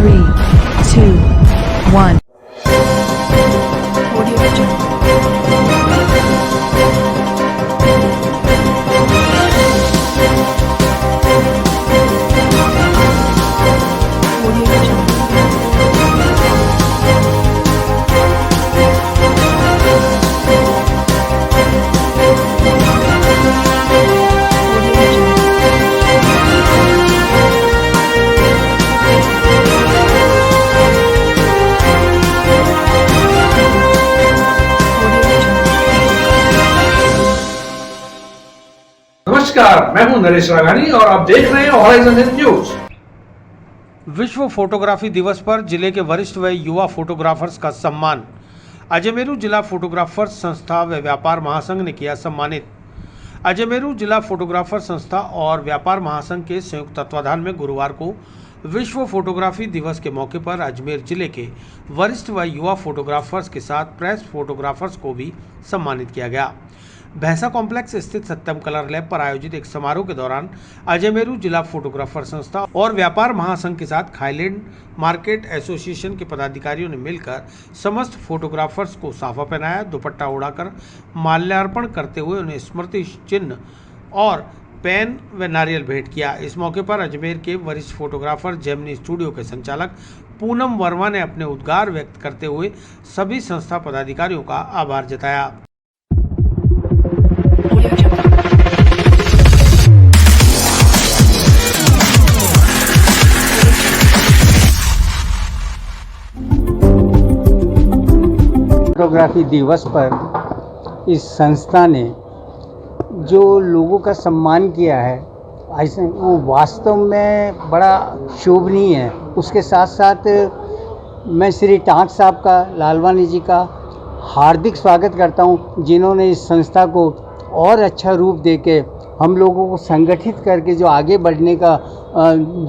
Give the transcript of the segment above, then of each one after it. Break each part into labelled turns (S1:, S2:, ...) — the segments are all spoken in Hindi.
S1: 3, 2, 1. Audio Jungle. Audio Jungle. Audio Jungle. Audio Jungle.
S2: नमस्कार, मैं हूं नरेश राघानी और आप देख रहे हैं हॉराइजन न्यूज।
S3: विश्व फोटोग्राफी दिवस पर जिले के वरिष्ठ व युवा फोटोग्राफर्स का सम्मान। अजमेरू जिला फोटोग्राफर्स संस्था व व्यापार महासंघ ने किया सम्मानित। अजमेरू जिला फोटोग्राफर संस्था और व्यापार महासंघ के संयुक्त तत्वाधान में गुरुवार को विश्व फोटोग्राफी दिवस के मौके पर अजमेर जिले के वरिष्ठ व युवा फोटोग्राफर्स के साथ प्रेस फोटोग्राफर्स को भी सम्मानित किया गया। भैंसा कॉम्प्लेक्स स्थित सत्यम कलर लैब पर आयोजित एक समारोह के दौरान अजमेरू जिला फोटोग्राफर संस्था और व्यापार महासंघ के साथ थाईलैंड मार्केट एसोसिएशन के पदाधिकारियों ने मिलकर समस्त फोटोग्राफर्स को साफा पहनाया, दुपट्टा उड़ाकर माल्यार्पण करते हुए उन्हें स्मृति चिन्ह और पेन व नारियल भेंट किया। इस मौके पर अजमेर के वरिष्ठ फोटोग्राफर जेमिनी स्टूडियो के संचालक पूनम वर्मा ने अपने उद्गार व्यक्त करते हुए सभी संस्था पदाधिकारियों का आभार जताया।
S1: Audio Jungle.
S4: फोटोग्राफी दिवस पर इस संस्था ने जो लोगों का सम्मान किया है ऐसे वो वास्तव में बड़ा शोभनीय है। उसके साथ साथ मैं श्री टाँक साहब का, लालवानी जी का हार्दिक स्वागत करता हूं, जिन्होंने इस संस्था को और अच्छा रूप देके हम लोगों को संगठित करके जो आगे बढ़ने का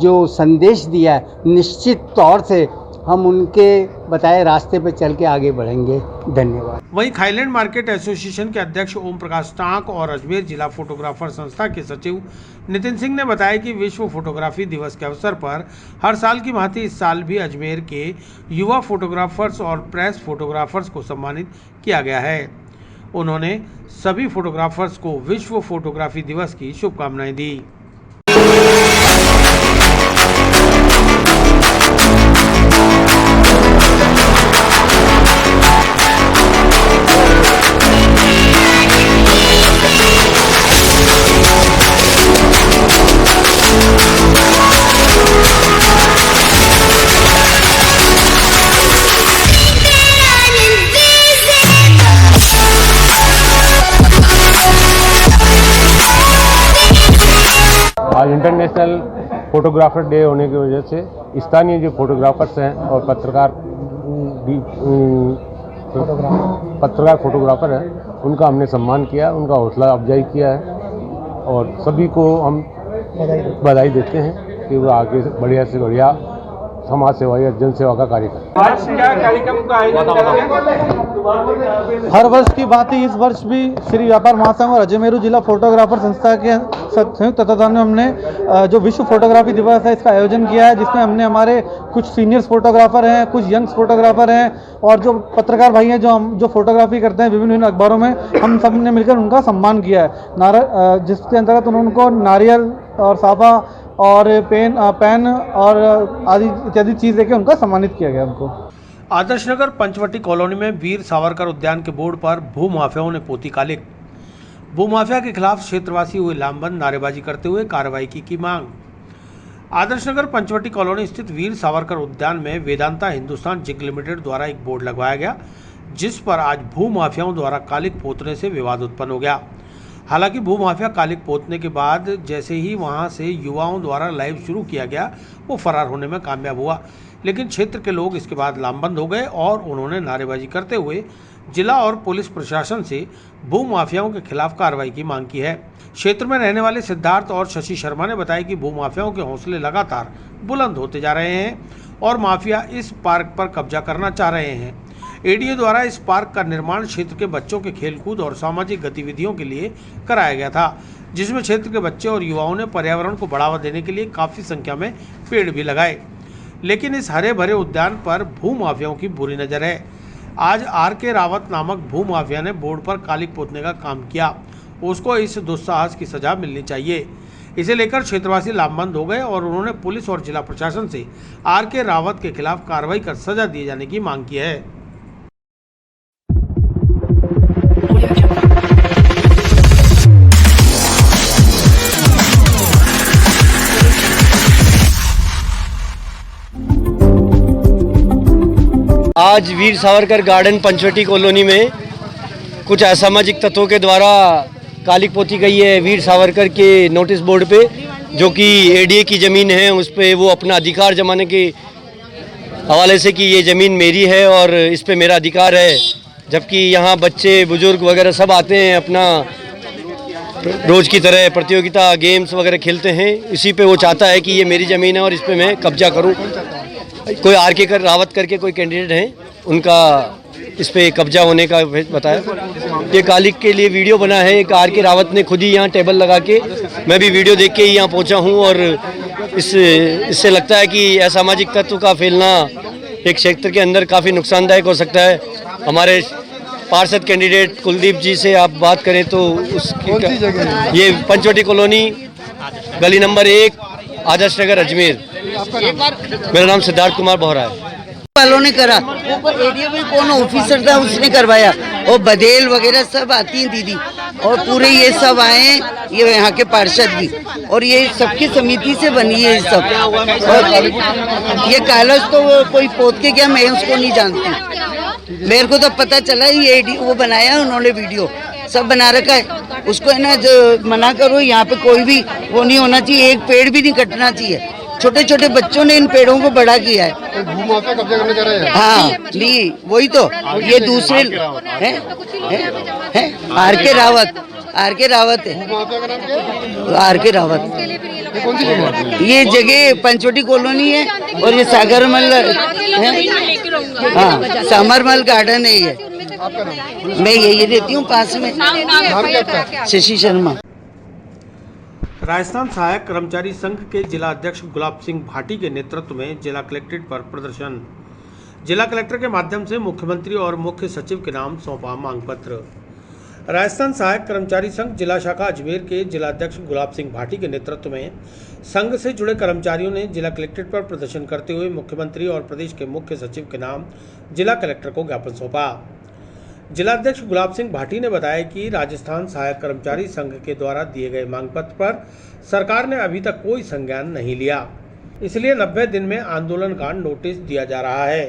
S4: जो संदेश दिया है, निश्चित तौर से हम उनके बताए रास्ते पर चल के आगे बढ़ेंगे। धन्यवाद।
S3: वहीं थाईलैंड मार्केट एसोसिएशन के अध्यक्ष ओम प्रकाश टाँक और अजमेर जिला फोटोग्राफर संस्था के सचिव नितिन सिंह ने बताया कि विश्व फोटोग्राफी दिवस के अवसर पर हर साल की भांति इस साल भी अजमेर के युवा फोटोग्राफर्स और प्रेस फोटोग्राफर्स को सम्मानित किया गया है। उन्होंने सभी फोटोग्राफर्स को विश्व फोटोग्राफी दिवस की शुभकामनाएं दी।
S5: आज इंटरनेशनल फोटोग्राफर डे होने की वजह से स्थानीय जो फोटोग्राफर्स हैं और पत्रकार फोटोग्राफर हैं, उनका हमने सम्मान किया, उनका हौसला अफजाई किया है और सभी को हम बधाई देते हैं कि वो आगे बढ़िया से बढ़िया समाज सेवा या जन सेवा का कार्य करें।
S2: आज क्या कार्यक्रम का आयोजन करेंगे?
S6: हर वर्ष की भांति इस वर्ष भी श्री व्यापार महासंघ और अजमेरू जिला फोटोग्राफर संस्था के संयुक्त तत्वाधान में हमने जो विश्व फोटोग्राफी दिवस है इसका आयोजन किया है, जिसमें हमने हमारे कुछ सीनियर्स फोटोग्राफर हैं, कुछ यंग्स फोटोग्राफर हैं और जो पत्रकार भाई हैं जो फोटोग्राफी करते हैं विभिन्न अखबारों में, हम सब ने मिलकर उनका सम्मान किया है। जिसके अंतर्गत उनको नारियल और साफा और पेन और आदि इत्यादि चीज़ देके उनका सम्मानित किया गया। उनको
S3: आदर्श नगर पंचवटी कॉलोनी में वीर सावरकर उद्यान के बोर्ड पर भू माफियाओं ने पोती कालिक। भू माफिया के खिलाफ क्षेत्रवासी हुए लामबंद, नारेबाजी करते हुए कार्रवाई की मांग। आदर्श नगर पंचवटी कॉलोनी स्थित वीर सावरकर उद्यान में वेदांता हिंदुस्तान जिंक लिमिटेड द्वारा एक बोर्ड लगवाया गया, जिस पर आज भू माफियाओं द्वारा कालिक पोतने से विवाद उत्पन्न हो गया। हालांकि भू माफिया कालिक पोतने के बाद जैसे ही वहां से युवाओं द्वारा लाइव शुरू किया गया, वो फरार होने में कामयाब हुआ, लेकिन क्षेत्र के लोग इसके बाद लामबंद हो गए और उन्होंने नारेबाजी करते हुए जिला और पुलिस प्रशासन से भू माफियाओं के खिलाफ कार्रवाई की मांग की है। क्षेत्र में रहने वाले सिद्धार्थ और शशि शर्मा ने बताया कि भू माफियाओं के हौसले लगातार बुलंद होते जा रहे हैं और माफिया इस पार्क पर कब्जा करना चाह रहे हैं। एडीए द्वारा इस पार्क का निर्माण क्षेत्र के बच्चों के खेलकूद और सामाजिक गतिविधियों के लिए कराया गया था, जिसमें क्षेत्र के बच्चे और युवाओं ने पर्यावरण को बढ़ावा देने के लिए काफ़ी संख्या में पेड़ भी लगाए। लेकिन इस हरे भरे उद्यान पर भू माफियाओं की बुरी नज़र है। आज RK रावत नामक भू माफिया ने बोर्ड पर कालिक पोतने का काम किया, उसको इस दुस्साहस की सजा मिलनी चाहिए। इसे लेकर क्षेत्रवासी लामबंद हो गए और उन्होंने पुलिस और जिला प्रशासन से RK रावत के खिलाफ कार्रवाई कर सजा दिए जाने की मांग की है।
S7: आज वीर सावरकर गार्डन पंचवटी कॉलोनी में कुछ असामाजिक तत्वों के द्वारा कालिक पोती गई है वीर सावरकर के नोटिस बोर्ड पे, जो कि ADA की ज़मीन है। उस पर वो अपना अधिकार जमाने के हवाले से कि ये ज़मीन मेरी है और इस पे मेरा अधिकार है, जबकि यहाँ बच्चे बुजुर्ग वगैरह सब आते हैं, अपना रोज़ की तरह प्रतियोगिता गेम्स वगैरह खेलते हैं। इसी पे वो चाहता है कि ये मेरी ज़मीन है और इस पर मैं कब्जा करूँ। कोई RK रावत करके कोई कैंडिडेट हैं, उनका इस पे कब्जा होने का बताया। ये कालिक के लिए वीडियो बना है, एक RK रावत ने खुद ही यहाँ टेबल लगा के, मैं भी वीडियो देख के ही यहाँ पहुँचा हूँ। और इससे लगता है कि असामाजिक तत्व का फैलना एक क्षेत्र के अंदर काफ़ी नुकसानदायक हो सकता है। हमारे पार्षद कैंडिडेट कुलदीप जी से आप बात करें तो उसकी ये पंचवटी कॉलोनी गली नंबर 1 आदर्श नगर अजमेर। मेरा नाम सिद्धार्थ कुमार बोहरा है।
S8: वालों ने करा, वो एरिया में कौन ऑफिसर था उसने करवाया, और बधेल वगैरह सब आती हैं दीदी, और पूरे ये सब आए, ये यहाँ के पार्षद भी, और ये सबकी समिति से बनी है सब। और ये कागज तो कोई पोत के गया, मैं उसको नहीं जानती, मेरे को तो पता चला ये वो बनाया उन्होंने, वीडियो सब बना रखा है। उसको है ना जो मना करो, यहाँ पे कोई भी वो नहीं होना चाहिए, एक पेड़ भी नहीं कटना चाहिए। छोटे छोटे बच्चों ने इन पेड़ों को बड़ा किया है।
S9: भूमाफिया कब्जा करने जा रहे हैं।
S8: हाँ नहीं, वही तो, ये दूसरे हैं RK रावत है।
S9: भूमाफिया का नाम क्या है?
S8: RK रावत।
S9: ये कौन सी जगह?
S8: ये जगह पंचवटी कॉलोनी है, और ये सागरमल है, हाँ सामरमल गार्डन है ये। मैं यही रहती हूँ पास में।
S9: नाम क्या आपका?
S8: शशि शर्मा।
S3: राजस्थान सहायक कर्मचारी संघ के जिला अध्यक्ष गुलाब सिंह भाटी के नेतृत्व में जिला कलेक्ट्रेट पर प्रदर्शन। जिला कलेक्टर के माध्यम से मुख्यमंत्री और मुख्य सचिव के नाम सौंपा मांग पत्र। राजस्थान सहायक कर्मचारी संघ जिला शाखा अजमेर के जिला अध्यक्ष गुलाब सिंह भाटी के नेतृत्व में संघ से जुड़े कर्मचारियों ने जिला कलेक्ट्रेट पर प्रदर्शन करते हुए मुख्यमंत्री और प्रदेश के मुख्य सचिव के नाम जिला कलेक्टर को ज्ञापन सौंपा। जिलाध्यक्ष गुलाब सिंह भाटी ने बताया कि राजस्थान सहायक कर्मचारी संघ के द्वारा दिए गए मांग पत्र पर सरकार ने अभी तक कोई संज्ञान नहीं लिया, इसलिए 90 दिन में आंदोलन का नोटिस दिया जा रहा है।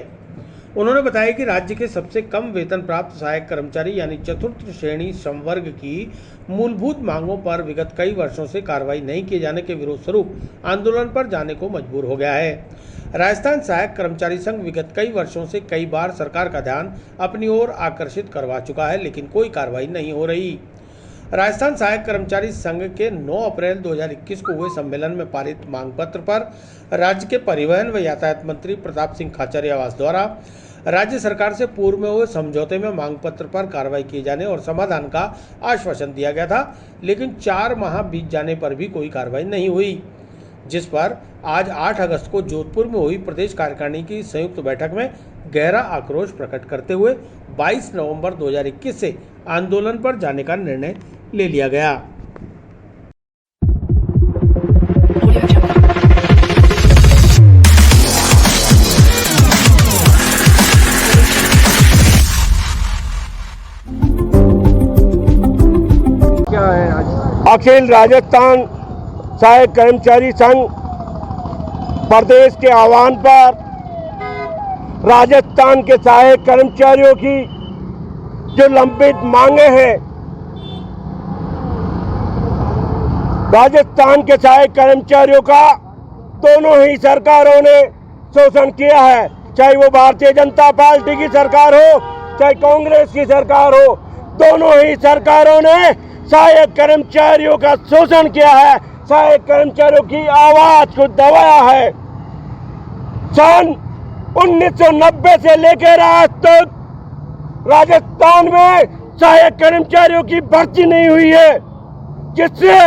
S3: उन्होंने बताया कि राज्य के सबसे कम वेतन प्राप्त सहायक कर्मचारी यानी चतुर्थ श्रेणी संवर्ग की मूलभूत मांगों पर विगत कई वर्षों से कार्रवाई नहीं किए जाने के विरोध स्वरूप आंदोलन पर जाने को मजबूर हो गया है। राजस्थान सहायक कर्मचारी संघ विगत कई वर्षों से कई बार सरकार का ध्यान अपनी ओर आकर्षित करवा चुका है, लेकिन कोई कार्रवाई नहीं हो रही। राजस्थान सहायक कर्मचारी संघ के 9 अप्रैल 2021 को हुए सम्मेलन में पारित मांग पत्र पर राज्य के परिवहन व यातायात मंत्री प्रताप सिंह खाचरियावास द्वारा राज्य सरकार से पूर्व में हुए समझौते में मांग पत्र पर कार्रवाई किए जाने और समाधान का आश्वासन दिया गया था, लेकिन 4 माह बीत जाने पर भी कोई कार्रवाई नहीं हुई, जिस पर आज 8 अगस्त को जोधपुर में हुई प्रदेश कार्यकारिणी की संयुक्त बैठक में गहरा आक्रोश प्रकट करते हुए 22 नवंबर 2021 से आंदोलन पर जाने का निर्णय ले लिया गया।
S10: अखिल राजस्थान सहायक कर्मचारी संघ प्रदेश के आह्वान पर राजस्थान के सहायक कर्मचारियों की जो लंबित मांगे हैं, राजस्थान के सहायक कर्मचारियों का दोनों ही सरकारों ने शोषण किया है, चाहे वो भारतीय जनता पार्टी की सरकार हो चाहे कांग्रेस की सरकार हो, दोनों ही सरकारों ने सहायक कर्मचारियों का शोषण किया है, सहायक कर्मचारियों की आवाज को दबाया है। सन 1990 से लेकर आज तक राजस्थान में सहायक कर्मचारियों की भर्ती नहीं हुई है, जिससे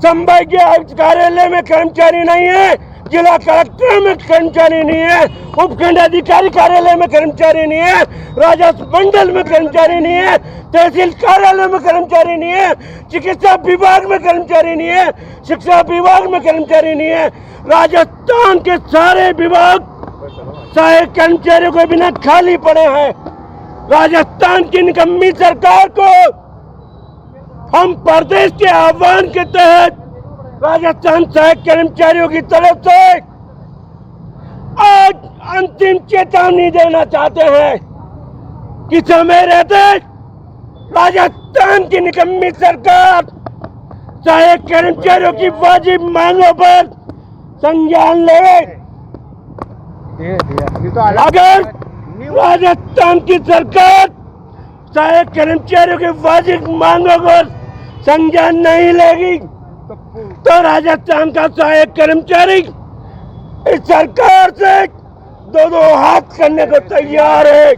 S10: संभागीय आयुक्त कार्यालय में कर्मचारी नहीं है, जिला कलेक्टर में कर्मचारी नहीं है, उपखंड अधिकारी कार्यालय में कर्मचारी नहीं है, राजस्व मंडल में कर्मचारी नहीं है, तहसील कार्यालय में कर्मचारी नहीं है, चिकित्सा विभाग में कर्मचारी नहीं है, शिक्षा विभाग में कर्मचारी नहीं है। राजस्थान के सारे विभाग सहायक कर्मचारियों के बिना खाली पड़े हैं। राजस्थान की निकम्मी सरकार को हम प्रदेश के आह्वान के तहत राजस्थान सहायक कर्मचारियों की तरफ से आज अंतिम चेतावनी देना चाहते हैं कि समय रहते राजस्थान की निकम्मी सरकार सहायक कर्मचारियों की वाजिब मांगों पर संज्ञान ले। अगर राजस्थान की सरकार सहायक कर्मचारियों की वाजिब मांगों पर संज्ञान नहीं लेगी तो राजस्थान का सहायक कर्मचारी इस सरकार से दो हाथ करने को तैयार है।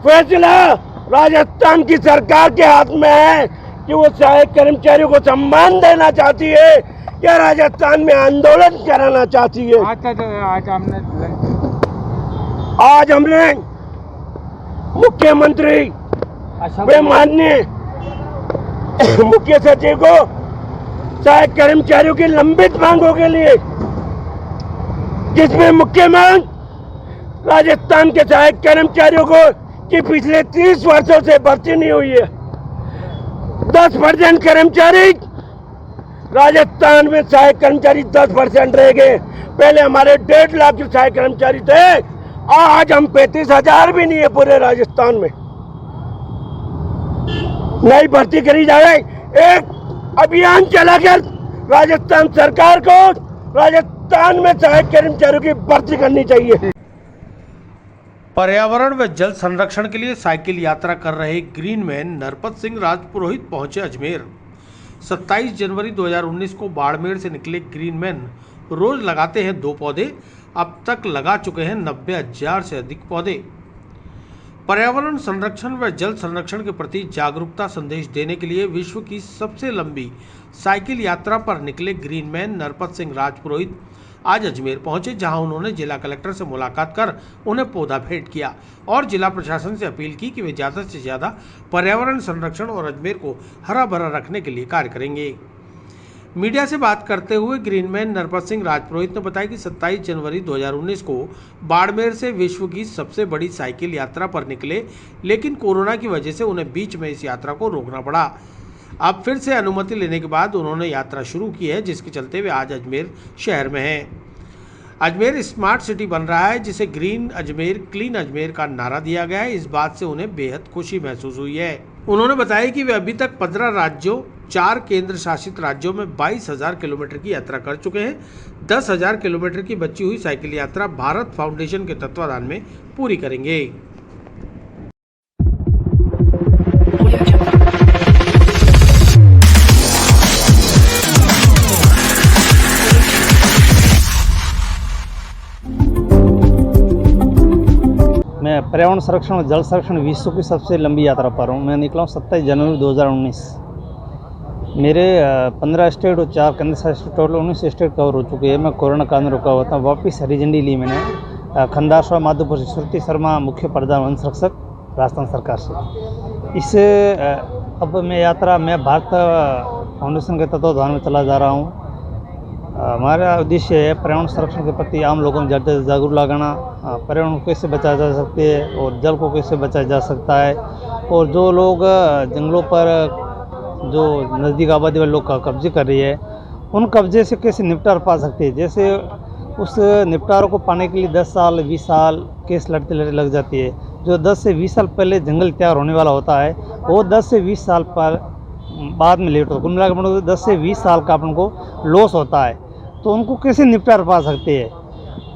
S10: फैसला राजस्थान की सरकार के हाथ में है कि वो सहायक कर्मचारियों को सम्मान देना चाहती है या राजस्थान में आंदोलन कराना चाहती है। आज हमने मुख्यमंत्री व माननीय मुख्य सचिव को सहायक कर्मचारियों की लंबित मांगों के लिए, जिसमें मुख्य मांग राजस्थान के सहायक कर्मचारियों को कि पिछले 30 वर्षों से भर्ती नहीं हुई है। 10% कर्मचारी राजस्थान में सहायक कर्मचारी 10% रह गए। पहले हमारे 1.5 लाख सहायक कर्मचारी थे, आज हम 35,000 भी नहीं है पूरे राजस्थान में। नई भर्ती करी जाए, एक अभियान चलाकर राजस्थान सरकार को राजस्थान में सहायक कर्मचारियों की भर्ती करनी चाहिए।
S3: पर्यावरण व जल संरक्षण के लिए साइकिल यात्रा कर रहे ग्रीनमैन नरपत सिंह राजपुरोहित पहुंचे अजमेर। 27 जनवरी 2019 को बाड़मेर से निकले ग्रीनमैन रोज लगाते हैं 2 पौधे, अब तक लगा चुके हैं 90,000 से अधिक पौधे। पर्यावरण संरक्षण व जल संरक्षण के प्रति जागरूकता संदेश देने के लिए विश्व की सबसे लंबी साइकिल यात्रा पर निकले ग्रीनमैन नरपत सिंह राजपुरोहित आज अजमेर पहुंचे, जहां उन्होंने जिला कलेक्टर से मुलाकात कर उन्हें पौधा भेंट किया और जिला प्रशासन से अपील की कि वे ज़्यादा से ज़्यादा पर्यावरण संरक्षण और अजमेर को हरा भरा रखने के लिए कार्य करेंगे। मीडिया से बात करते हुए ग्रीनमैन नरपत सिंह राजपुरोहित ने बताया कि 27 जनवरी 2019 को बाड़मेर से विश्व की सबसे बड़ी साइकिल यात्रा पर निकले, लेकिन कोरोना की वजह से उन्हें बीच में इस यात्रा को रोकना पड़ा। अब फिर से अनुमति लेने के बाद उन्होंने यात्रा शुरू की है, जिसके चलते वे आज अजमेर शहर में हैं। अजमेर स्मार्ट सिटी बन रहा है, जिसे ग्रीन अजमेर क्लीन अजमेर का नारा दिया गया है। इस बात से उन्हें बेहद खुशी महसूस हुई है। उन्होंने बताया कि वे अभी तक 15 राज्यों, 4 केंद्र शासित राज्यों में 22,000 किलोमीटर की यात्रा कर चुके हैं। 10,000 किलोमीटर की बची हुई साइकिल यात्रा भारत फाउंडेशन के तत्वाधान में पूरी करेंगे।
S6: मैं पर्यावरण संरक्षण और जल संरक्षण विश्व की सबसे लंबी यात्रा पर हूँ। मैं निकला हूँ 27 जनवरी 2019। मेरे 15 स्टेट और 4 केंद्र शासित टोटल 19 स्टेट कवर हो चुके हैं। मैं कोरोना काल में रुका हुआ था, वापिस हरी झंडी ली मैंने खंडासवा माधोपुर से श्रुति शर्मा मुख्य प्रधान वन संरक्षक राजस्थान सरकार से। इस अब मैं भारत फाउंडेशन के तत्वाधान में चला जा रहा हूँ। हमारा उद्देश्य है पर्यावरण संरक्षण के प्रति आम लोगों में ज़्यादा जागरूक लगाना, पर्यावरण को कैसे बचाया जा सकते है और जल को कैसे बचाया जा सकता है, और जो लोग जंगलों पर जो नज़दीक आबादी वाले लोग कब्जे कर रही है, उन कब्जे से कैसे निपटारा पा सकते हैं। जैसे उस निपटारों को पाने के लिए 10 साल 20 साल केस लड़ते लग जाती है। जो 10 से 20 साल पहले जंगल तैयार होने वाला होता है, वो 10 से 20 साल पर बाद में लेट होता है। कुल मिलाकर 10 से 20 साल का अपन को लॉस होता है। तो उनको कैसे निपटारा पा सकते हैं,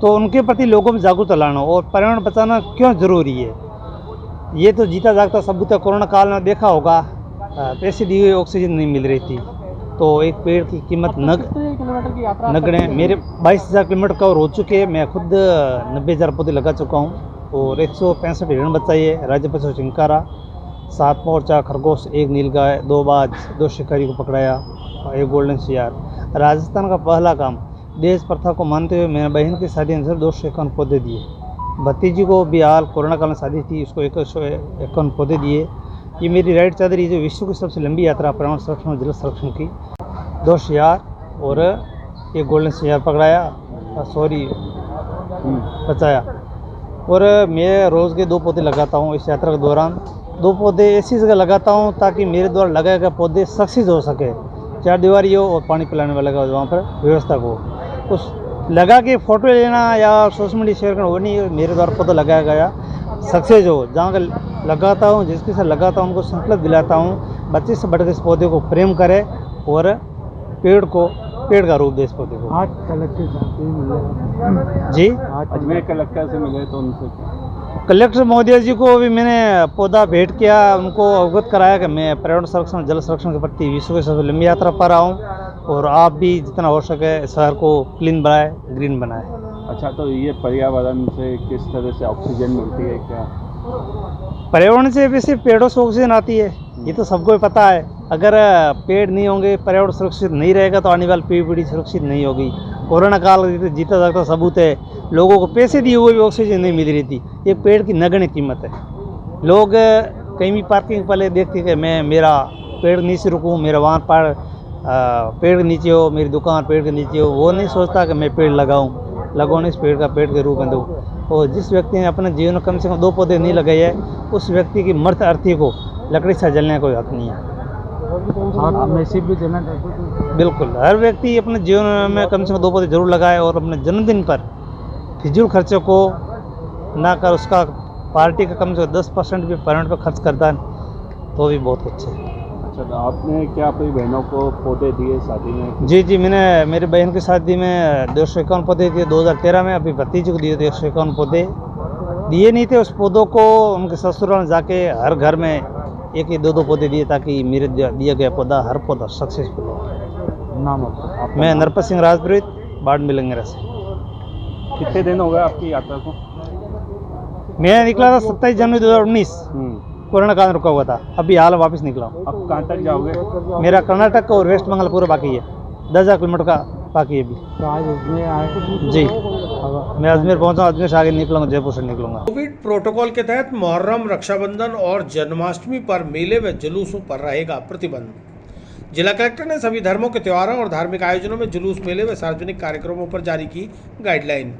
S6: तो उनके प्रति लोगों में जागरूकता लाना और पर्यावरण बचाना क्यों जरूरी है, ये तो जीता जागता सबूत है। कोरोना काल में देखा होगा, पैसे दी हुई ऑक्सीजन नहीं मिल रही थी, तो एक पेड़ की कीमत नगण्य। मेरे 22,000 किलोमीटर कवर हो चुके हैं। मैं खुद 90,000 पौधे लगा चुका हूँ और 165 हिरण बचाई है। राज्य पशु चिंकारा, 7 मोर्चा खरगोश, 1 नीलगाय, 2 बाज, 2 शिकारी को पकड़ाया, 1 गोल्डन शियार। राजस्थान का पहला काम दहेज प्रथा को मानते हुए मेरे बहन की शादी अनुसार 251 पौधे दिए। भतीजी को भी हाल कोरोना काल में शादी थी, उसको 151 पौधे दिए। ये मेरी राइट चादर, ये जो विश्व की सबसे लंबी यात्रा पर्यावरण संरक्षण और जल संरक्षण की 2 शियार और एक गोल्डन शियार पकड़ाया, सॉरी बचाया। और मैं रोज़ के 2 पौधे लगाता हूँ। इस यात्रा के दौरान 2 पौधे ऐसी जगह लगाता हूँ ताकि मेरे द्वारा लगाए गए पौधे सक्सेस हो सके। 4 दीवारी हो और पानी पिलाने वाला का वहाँ पर व्यवस्था हो। उस लगा के फ़ोटो लेना या सोशल मीडिया शेयर करना वो नहीं, मेरे द्वारा पौधा लगाया गया सक्सेस हो। जहाँ का लगाता हूँ, जिसके साथ लगाता हूँ, उनको संकल्प दिलाता हूँ बच्चे से बढ़कर इस पौधे को प्रेम करे और पेड़ का रूप दे इस पौधे को। आज कलेक्टर जी,
S2: अजमेर कलेक्टर से मिले तो उनसे
S6: कलेक्टर महोदय जी को भी मैंने पौधा भेंट किया, उनको अवगत कराया कि मैं पर्यावरण संरक्षण जल संरक्षण के प्रति विश्व की सबसे लंबी यात्रा पर रहा हूँ और आप भी जितना हो सके शहर को क्लीन बनाए, ग्रीन बनाए।
S2: अच्छा, तो ये पर्यावरण से किस तरह से ऑक्सीजन मिलती है क्या?
S6: पर्यावरण से वैसे पेड़ों से ऑक्सीजन आती है, ये तो सबको पता है। अगर पेड़ नहीं होंगे, पर्यावरण सुरक्षित नहीं रहेगा तो आने वाली पीढ़ी सुरक्षित नहीं होगी। कोरोना काल जीता जागता सबूत है, लोगों को पैसे दिए हुए भी ऑक्सीजन नहीं मिल रही थी। ये पेड़ की नगण्य कीमत है। लोग कहीं भी पार्किंग पहले देखते कि मैं मेरा पेड़ नीचे रुकूँ, मेरा वाहन पेड़ के नीचे हो, मेरी दुकान पेड़ के नीचे हो, वो नहीं सोचता कि मैं पेड़ लगाऊँ इस पेड़ का पेड़ के रूप में दूँ। और जिस व्यक्ति ने अपने जीवन में कम से कम 2 पौधे नहीं लगाए है, उस व्यक्ति की मृत अर्थी को लकड़ी से जलने का कोई हक नहीं है। मैसेज भी देना बिल्कुल, हर व्यक्ति अपने जीवन में कम से कम 2 पौधे जरूर लगाए और अपने जन्मदिन पर फिजूल खर्चे को ना कर उसका पार्टी का कम से कम 10% भी पेरेंट पर खर्च करता है तो भी बहुत कुछ है।
S2: अच्छा, तो आपने क्या अपनी बहनों को पौधे दिए शादी में?
S6: जी, मैंने मेरी बहन की शादी में 251 पौधे दिए 2013 में। अभी भतीजी को दिए थे 151 पौधे दिए नहीं थे। उस पौधों को उनके ससुराल में जाके हर घर में 1 या 2 पौधे दिए ताकि मेरे दिया गया पौधा हर पौधा सक्सेसफुल हो। नाम आप? मैं नरपत सिंह राजपुरोहित, बाढ़ मिलंगेरा से।
S2: कितने दिन हो गए आपकी यात्रा को?
S6: मैं निकला था 27 जनवरी 2019, कोरोना काल में रुका हुआ था। अभी हाल वापस निकला हूँ।
S2: अब कहाँ तक जाओगे?
S6: मेरा कर्नाटक और वेस्ट बंगाल पूरा बाकी है, 10,000 किलोमीटर का बाकी है अभी।
S4: तो आज अजमेर आए
S6: जी, मैं अजमेर पहुँचा, अजमेर से आगे निकलूँगा, जयपुर से निकलूँगा।
S3: कोविड प्रोटोकॉल के तहत मुहर्रम, रक्षाबंधन और जन्माष्टमी पर मेले व जुलूसों पर रहेगा प्रतिबंध। जिला कलेक्टर ने सभी धर्मों के त्योहारों और धार्मिक आयोजनों में जुलूस, मेले व सार्वजनिक कार्यक्रमों पर जारी की गाइडलाइन।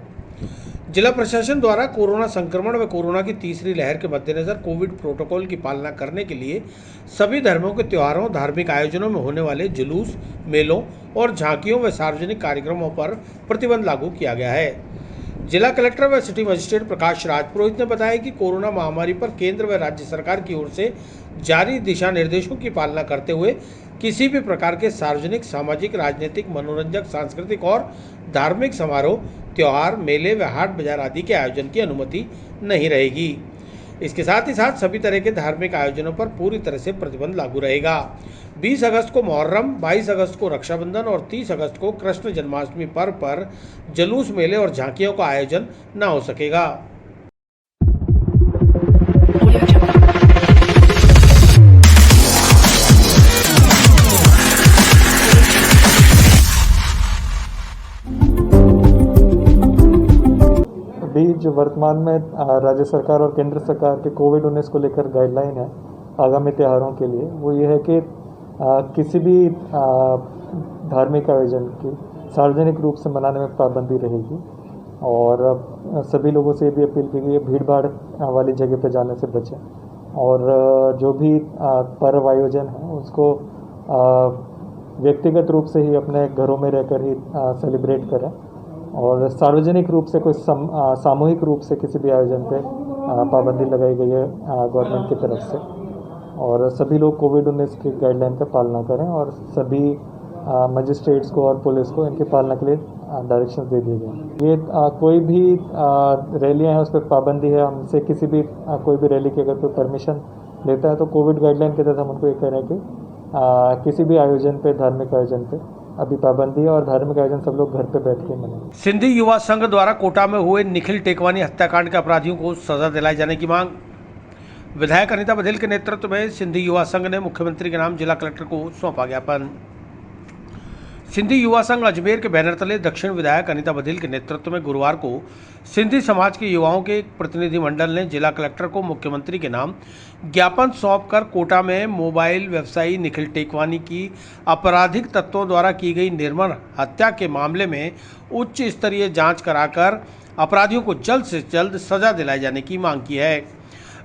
S3: जिला प्रशासन द्वारा कोरोना संक्रमण व कोरोना की तीसरी लहर के मद्देनजर कोविड प्रोटोकॉल की पालना करने के लिए सभी धर्मों के त्योहारों, धार्मिक आयोजनों में होने वाले जुलूस, मेलों और झांकियों व सार्वजनिक कार्यक्रमों पर प्रतिबंध लागू किया गया है। जिला कलेक्टर व सिटी मजिस्ट्रेट प्रकाश राजपुरोहित ने बताया कि कोरोना महामारी पर केंद्र व राज्य सरकार की ओर से जारी दिशा निर्देशों की पालना करते हुए किसी भी प्रकार के सार्वजनिक, सामाजिक, राजनीतिक, मनोरंजक, सांस्कृतिक और धार्मिक समारोह, त्योहार, मेले व हाट बाजार आदि के आयोजन की अनुमति नहीं रहेगी। इसके साथ ही साथ सभी तरह के धार्मिक आयोजनों पर पूरी तरह से प्रतिबंध लागू रहेगा। 20 अगस्त को मुहर्रम, 22 अगस्त को रक्षाबंधन और 30 अगस्त को कृष्ण जन्माष्टमी पर्व पर जुलूस, मेले और झांकियों का आयोजन न हो सकेगा।
S11: अभी जो वर्तमान में राज्य सरकार और केंद्र सरकार के कोविड-19 को लेकर गाइडलाइन है आगामी त्योहारों के लिए, वो ये है कि किसी भी धार्मिक आयोजन की सार्वजनिक रूप से मनाने में पाबंदी रहेगी और सभी लोगों से भी अपील की गई है भीड़ भाड़ वाली जगह पर जाने से बचें और जो भी पर्व आयोजन है उसको व्यक्तिगत रूप से ही अपने घरों में रहकर ही सेलिब्रेट करें और सार्वजनिक रूप से कोई सामूहिक रूप से किसी भी आयोजन पे पाबंदी लगाई गई है गवर्नमेंट की तरफ से और सभी लोग कोविड-19 की गाइडलाइन का पालना करें और सभी मजिस्ट्रेट्स को और पुलिस को इनकी पालना के लिए डायरेक्शंस दे दिए गए। ये कोई भी रैलियां हैं उस पर पाबंदी है। हमसे किसी भी कोई भी रैली की अगर कोई परमिशन लेता है तो कोविड गाइडलाइन के तहत हम उनको ये कह रहे हैं कि किसी भी आयोजन पे, धार्मिक आयोजन पे अभी पाबंदी है और धार्मिक आयोजन सब लोग घर पे बैठ के मनाएं।
S3: सिंधी युवा संघ द्वारा कोटा में हुए निखिल टेकवानी हत्याकांड के अपराधियों को सजा दिलाए जाने की मांग। विधायक अनीता बघेल के नेतृत्व में सिंधी युवा संघ ने मुख्यमंत्री के नाम जिला कलेक्टर को सौंपा ज्ञापन। सिंधी युवा संघ अजमेर के बैनर तले दक्षिण विधायक अनीता बघेल के नेतृत्व में गुरुवार को सिंधी समाज के युवाओं के एक प्रतिनिधिमंडल ने जिला कलेक्टर को मुख्यमंत्री के नाम ज्ञापन सौंपकर कोटा में मोबाइल व्यवसायी निखिल टेकवानी की आपराधिक तत्वों द्वारा की गई निर्मम हत्या के मामले में उच्च स्तरीय जांच कराकर अपराधियों को जल्द से जल्द सजा दिलाए जाने की मांग की है।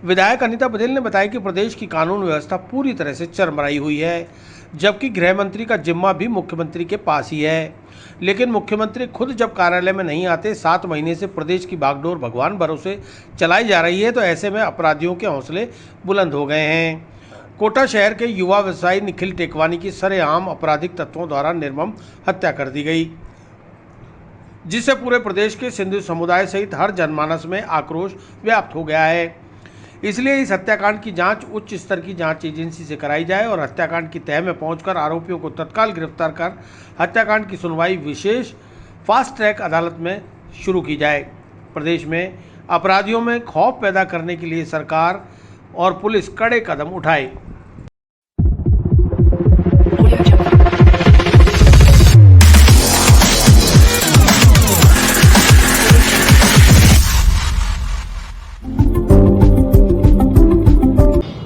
S3: विधायक अनीता बघेल ने बताया कि प्रदेश की कानून व्यवस्था पूरी तरह से चरमराई हुई है, जबकि गृह मंत्री का जिम्मा भी मुख्यमंत्री के पास ही है, लेकिन मुख्यमंत्री खुद जब कार्यालय में नहीं आते 7 महीने से प्रदेश की बागडोर भगवान भरोसे चलाई जा रही है, तो ऐसे में अपराधियों के हौसले बुलंद हो गए हैं। कोटा शहर के युवा व्यवसायी निखिल टेकवानी की सरेआम आपराधिक तत्वों द्वारा निर्मम हत्या कर दी गई, जिससे पूरे प्रदेश के सिंधु समुदाय सहित हर जनमानस में आक्रोश व्याप्त हो गया है। इसलिए इस हत्याकांड की जांच उच्च स्तर की जांच एजेंसी से कराई जाए और हत्याकांड की तह में पहुंचकर आरोपियों को तत्काल गिरफ्तार कर हत्याकांड की सुनवाई विशेष फास्ट ट्रैक अदालत में शुरू की जाए। प्रदेश में अपराधियों में खौफ पैदा करने के लिए सरकार और पुलिस कड़े कदम उठाए।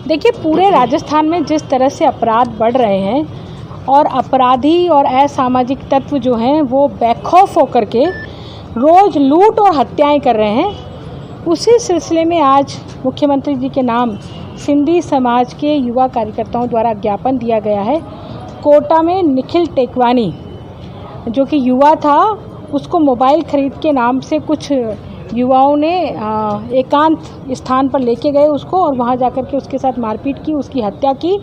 S12: देखिए, पूरे राजस्थान में जिस तरह से अपराध बढ़ रहे हैं और अपराधी और असामाजिक तत्व जो हैं वो बेखौफ होकर के रोज़ लूट और हत्याएं कर रहे हैं, उसी सिलसिले में आज मुख्यमंत्री जी के नाम सिंधी समाज के युवा कार्यकर्ताओं द्वारा ज्ञापन दिया गया है। कोटा में निखिल टेकवानी जो कि युवा था, उसको मोबाइल खरीद के नाम से कुछ युवाओं ने एकांत स्थान पर लेके गए उसको और वहां जाकर के उसके साथ मारपीट की, उसकी हत्या की।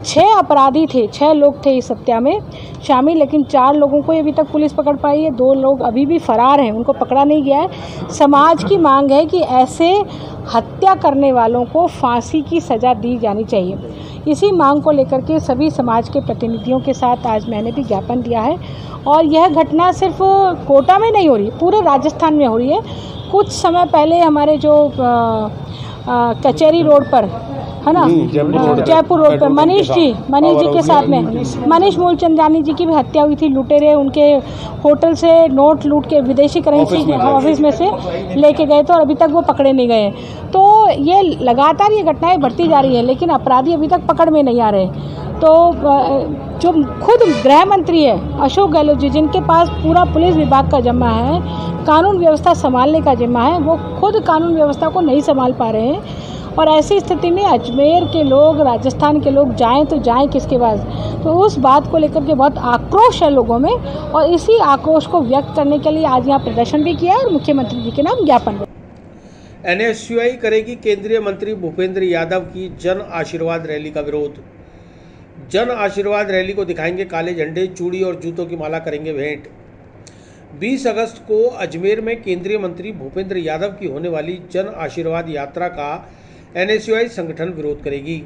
S12: 6 अपराधी थे, 6 लोग थे इस हत्या में शामिल, लेकिन 4 लोगों को अभी तक पुलिस पकड़ पाई है, 2 लोग अभी भी फरार हैं, उनको पकड़ा नहीं गया है। समाज की मांग है कि ऐसे हत्या करने वालों को फांसी की सज़ा दी जानी चाहिए। इसी मांग को लेकर के सभी समाज के प्रतिनिधियों के साथ आज मैंने भी ज्ञापन दिया है और यह घटना सिर्फ कोटा में नहीं हो रही, पूरे राजस्थान में हो रही है। कुछ समय पहले हमारे जो कचहरी रोड पर है ना, जयपुर रोड पर मनीष जी के साथ में मनीष मूलचंदानी जी की भी हत्या हुई थी। लुटेरे उनके होटल से नोट लूट के विदेशी करेंसी ऑफिस में से लेके गए थे और अभी तक वो पकड़े नहीं गए। तो ये लगातार ये घटनाएं बढ़ती जा रही है, लेकिन अपराधी अभी तक पकड़ में नहीं आ रहे। तो जो खुद गृह मंत्री है अशोक गहलोत जी, जिनके पास पूरा पुलिस विभाग का जिम्मा है, कानून व्यवस्था संभालने का जिम्मा है, वो खुद कानून व्यवस्था को नहीं संभाल पा रहे हैं। और ऐसी स्थिति में अजमेर के लोग, राजस्थान के लोग जाएं तो जाएं किसके पास? तो उस बात को लेकर के बहुत आक्रोश है लोगों में और इसी आक्रोश को व्यक्त करने के लिए आज यहाँ प्रदर्शन भी किया है और मुख्यमंत्री जी के नाम ज्ञापन।
S3: NSUI करेगी केंद्रीय मंत्री भूपेंद्र यादव की जन आशीर्वाद रैली का विरोध। जन आशीर्वाद रैली को दिखाएंगे काले झंडे, चूड़ी और जूतों की माला करेंगे भेंट। 20 अगस्त को अजमेर में केंद्रीय मंत्री भूपेंद्र यादव की होने वाली जन आशीर्वाद यात्रा का NSUI संगठन विरोध करेगी।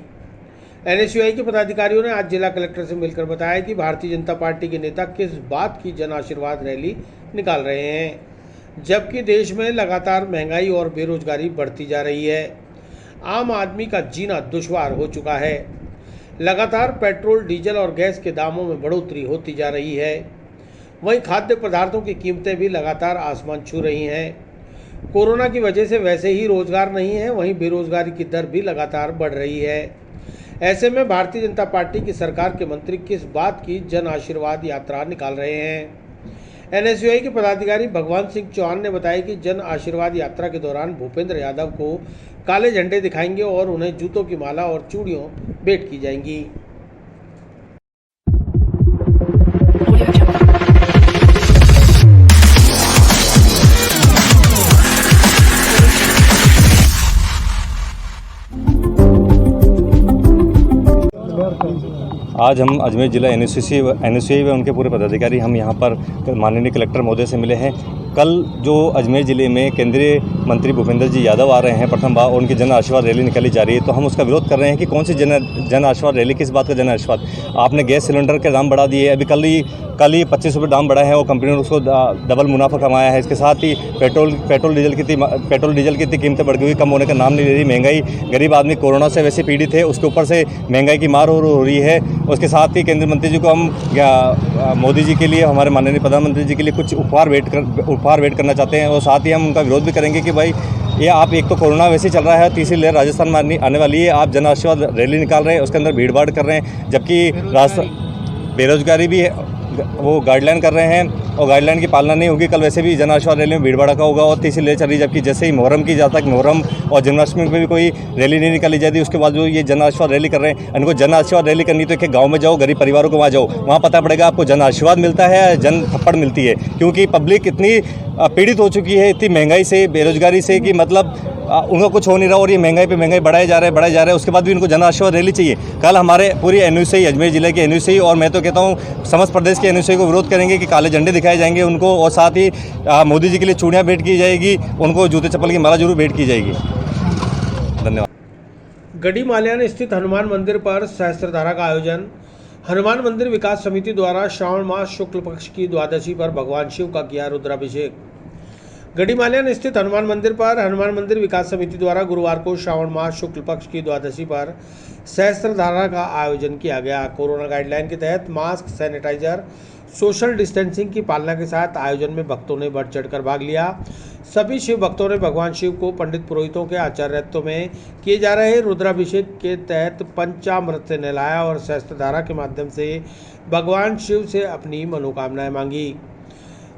S3: NSUI के पदाधिकारियों ने आज जिला कलेक्टर से मिलकर बताया कि भारतीय जनता पार्टी के नेता किस बात की जन आशीर्वाद रैली निकाल रहे हैं, जबकि देश में लगातार महंगाई और बेरोजगारी बढ़ती जा रही है। आम आदमी का जीना दुश्वार हो चुका है। लगातार पेट्रोल, डीजल और गैस के दामों में बढ़ोतरी होती जा रही है। वहीं खाद्य पदार्थों की कीमतें भी लगातार आसमान छू रही हैं। कोरोना की वजह से वैसे ही रोजगार नहीं है, वहीं बेरोजगारी की दर भी लगातार बढ़ रही है। ऐसे में भारतीय जनता पार्टी की सरकार के मंत्री किस बात की जन आशीर्वाद यात्रा निकाल रहे हैं? NSUI के पदाधिकारी भगवान सिंह चौहान ने बताया कि जन आशीर्वाद यात्रा के दौरान भूपेंद्र यादव को काले झंडे दिखाएंगे और उन्हें जूतों की माला और चूड़ियों भेंट की जाएंगी।
S13: आज हम अजमेर जिला NSUI व उनके पूरे पदाधिकारी हम यहाँ पर माननीय कलेक्टर महोदय से मिले हैं। कल जो अजमेर ज़िले में केंद्रीय मंत्री भूपेंद्र जी यादव आ रहे हैं प्रथम बार, उनकी जन आशीर्वाद रैली निकाली जा रही है, तो हम उसका विरोध कर रहे हैं कि कौन सी जन आशीर्वाद रैली, किस बात का जन आशीर्वाद? आपने गैस सिलेंडर के दाम बढ़ा दिए। अभी कल ही कल ही 25 रुपये दाम बढ़ा है और कंपनी ने उसको डबल मुनाफा कमाया है। इसके साथ ही पेट्रोल डीजल की इतनी कीमतें बढ़ गई, कम होने का नाम नहीं ले रही। महंगाई, गरीब आदमी कोरोना से वैसे पीड़ित है, उसके ऊपर से महंगाई की मार हो रही है। उसके साथ ही केंद्रीय मंत्री जी को हम मोदी जी के लिए, हमारे माननीय प्रधानमंत्री जी के लिए कुछ उपहार भेंट करना चाहते हैं और साथ ही हम उनका विरोध भी करेंगे कि भाई ये आप, एक तो कोरोना वैसे ही चल रहा है, तीसरी लहर राजस्थान में आने वाली है, आप जन आशीर्वाद रैली निकाल रहे हैं, उसके अंदर भीड़ भाड़ कर रहे हैं, जबकि बेरोजगारी भी है, वो गाइडलाइन कर रहे हैं और गाइडलाइन की पालना नहीं होगी। कल वैसे भी जन आशीर्वाद रैली में भीड़ भड़का होगा और तीसरी लहर चल रही, जबकि जैसे ही मुहर्रम की जाता है, मुहर्रम और जन्माष्टमी में भी कोई रैली नहीं निकाली जाती, उसके बाद जो ये जन आशीर्वाद रैली कर रहे हैं, इनको जन आशीर्वाद रैली करनी तो एक गाँव में जाओ, गरीब परिवारों को वहाँ जाओ, वहाँ पता पड़ेगा आपको जन आशीर्वाद मिलता है या जन थप्पड़ मिलती है। क्योंकि पब्लिक इतनी पीड़ित हो चुकी है, इतनी महंगाई से, बेरोजगारी से, कि मतलब उनका कुछ हो नहीं रहा और ये महंगाई पे महंगाई बढ़ाए जा रहे हैं। उसके बाद भी इनको जन आशीर्वाद रैली चाहिए। कल हमारे पूरी एनयूसी, अजमेर जिले के एनयूसी और मैं तो कहता हूँ समस्त प्रदेश के एनयूसी को विरोध करेंगे कि काले झंडे दिखाए जाएंगे उनको, और साथ ही मोदी जी के लिए चूड़ियाँ भेंट की जाएगी, उनको जूते चप्पल की माला जरूर भेंट की जाएगी। धन्यवाद।
S3: गढ़ी माल्यान स्थित हनुमान मंदिर पर सहस्त्रधारा का आयोजन। हनुमान मंदिर विकास समिति द्वारा श्रावण मास शुक्ल पक्ष की द्वादशी पर भगवान शिव का किया रुद्राभिषेक। गढ़ी माल्यान स्थित हनुमान मंदिर पर हनुमान मंदिर विकास समिति द्वारा गुरुवार को श्रावण मास शुक्ल पक्ष की द्वादशी पर सहस्त्रधारा का आयोजन किया गया। कोरोना गाइडलाइन के तहत मास्क, सैनिटाइजर, सोशल डिस्टेंसिंग की पालना के साथ आयोजन में भक्तों ने बढ़ चढ़कर भाग लिया। सभी शिव भक्तों ने भगवान शिव को पंडित पुरोहितों के आचार्यत्व में किए जा रहे रुद्राभिषेक के तहत पंचामृत से नहलाया और सहस्त्रधारा के माध्यम से भगवान शिव से अपनी मनोकामनाएं मांगी।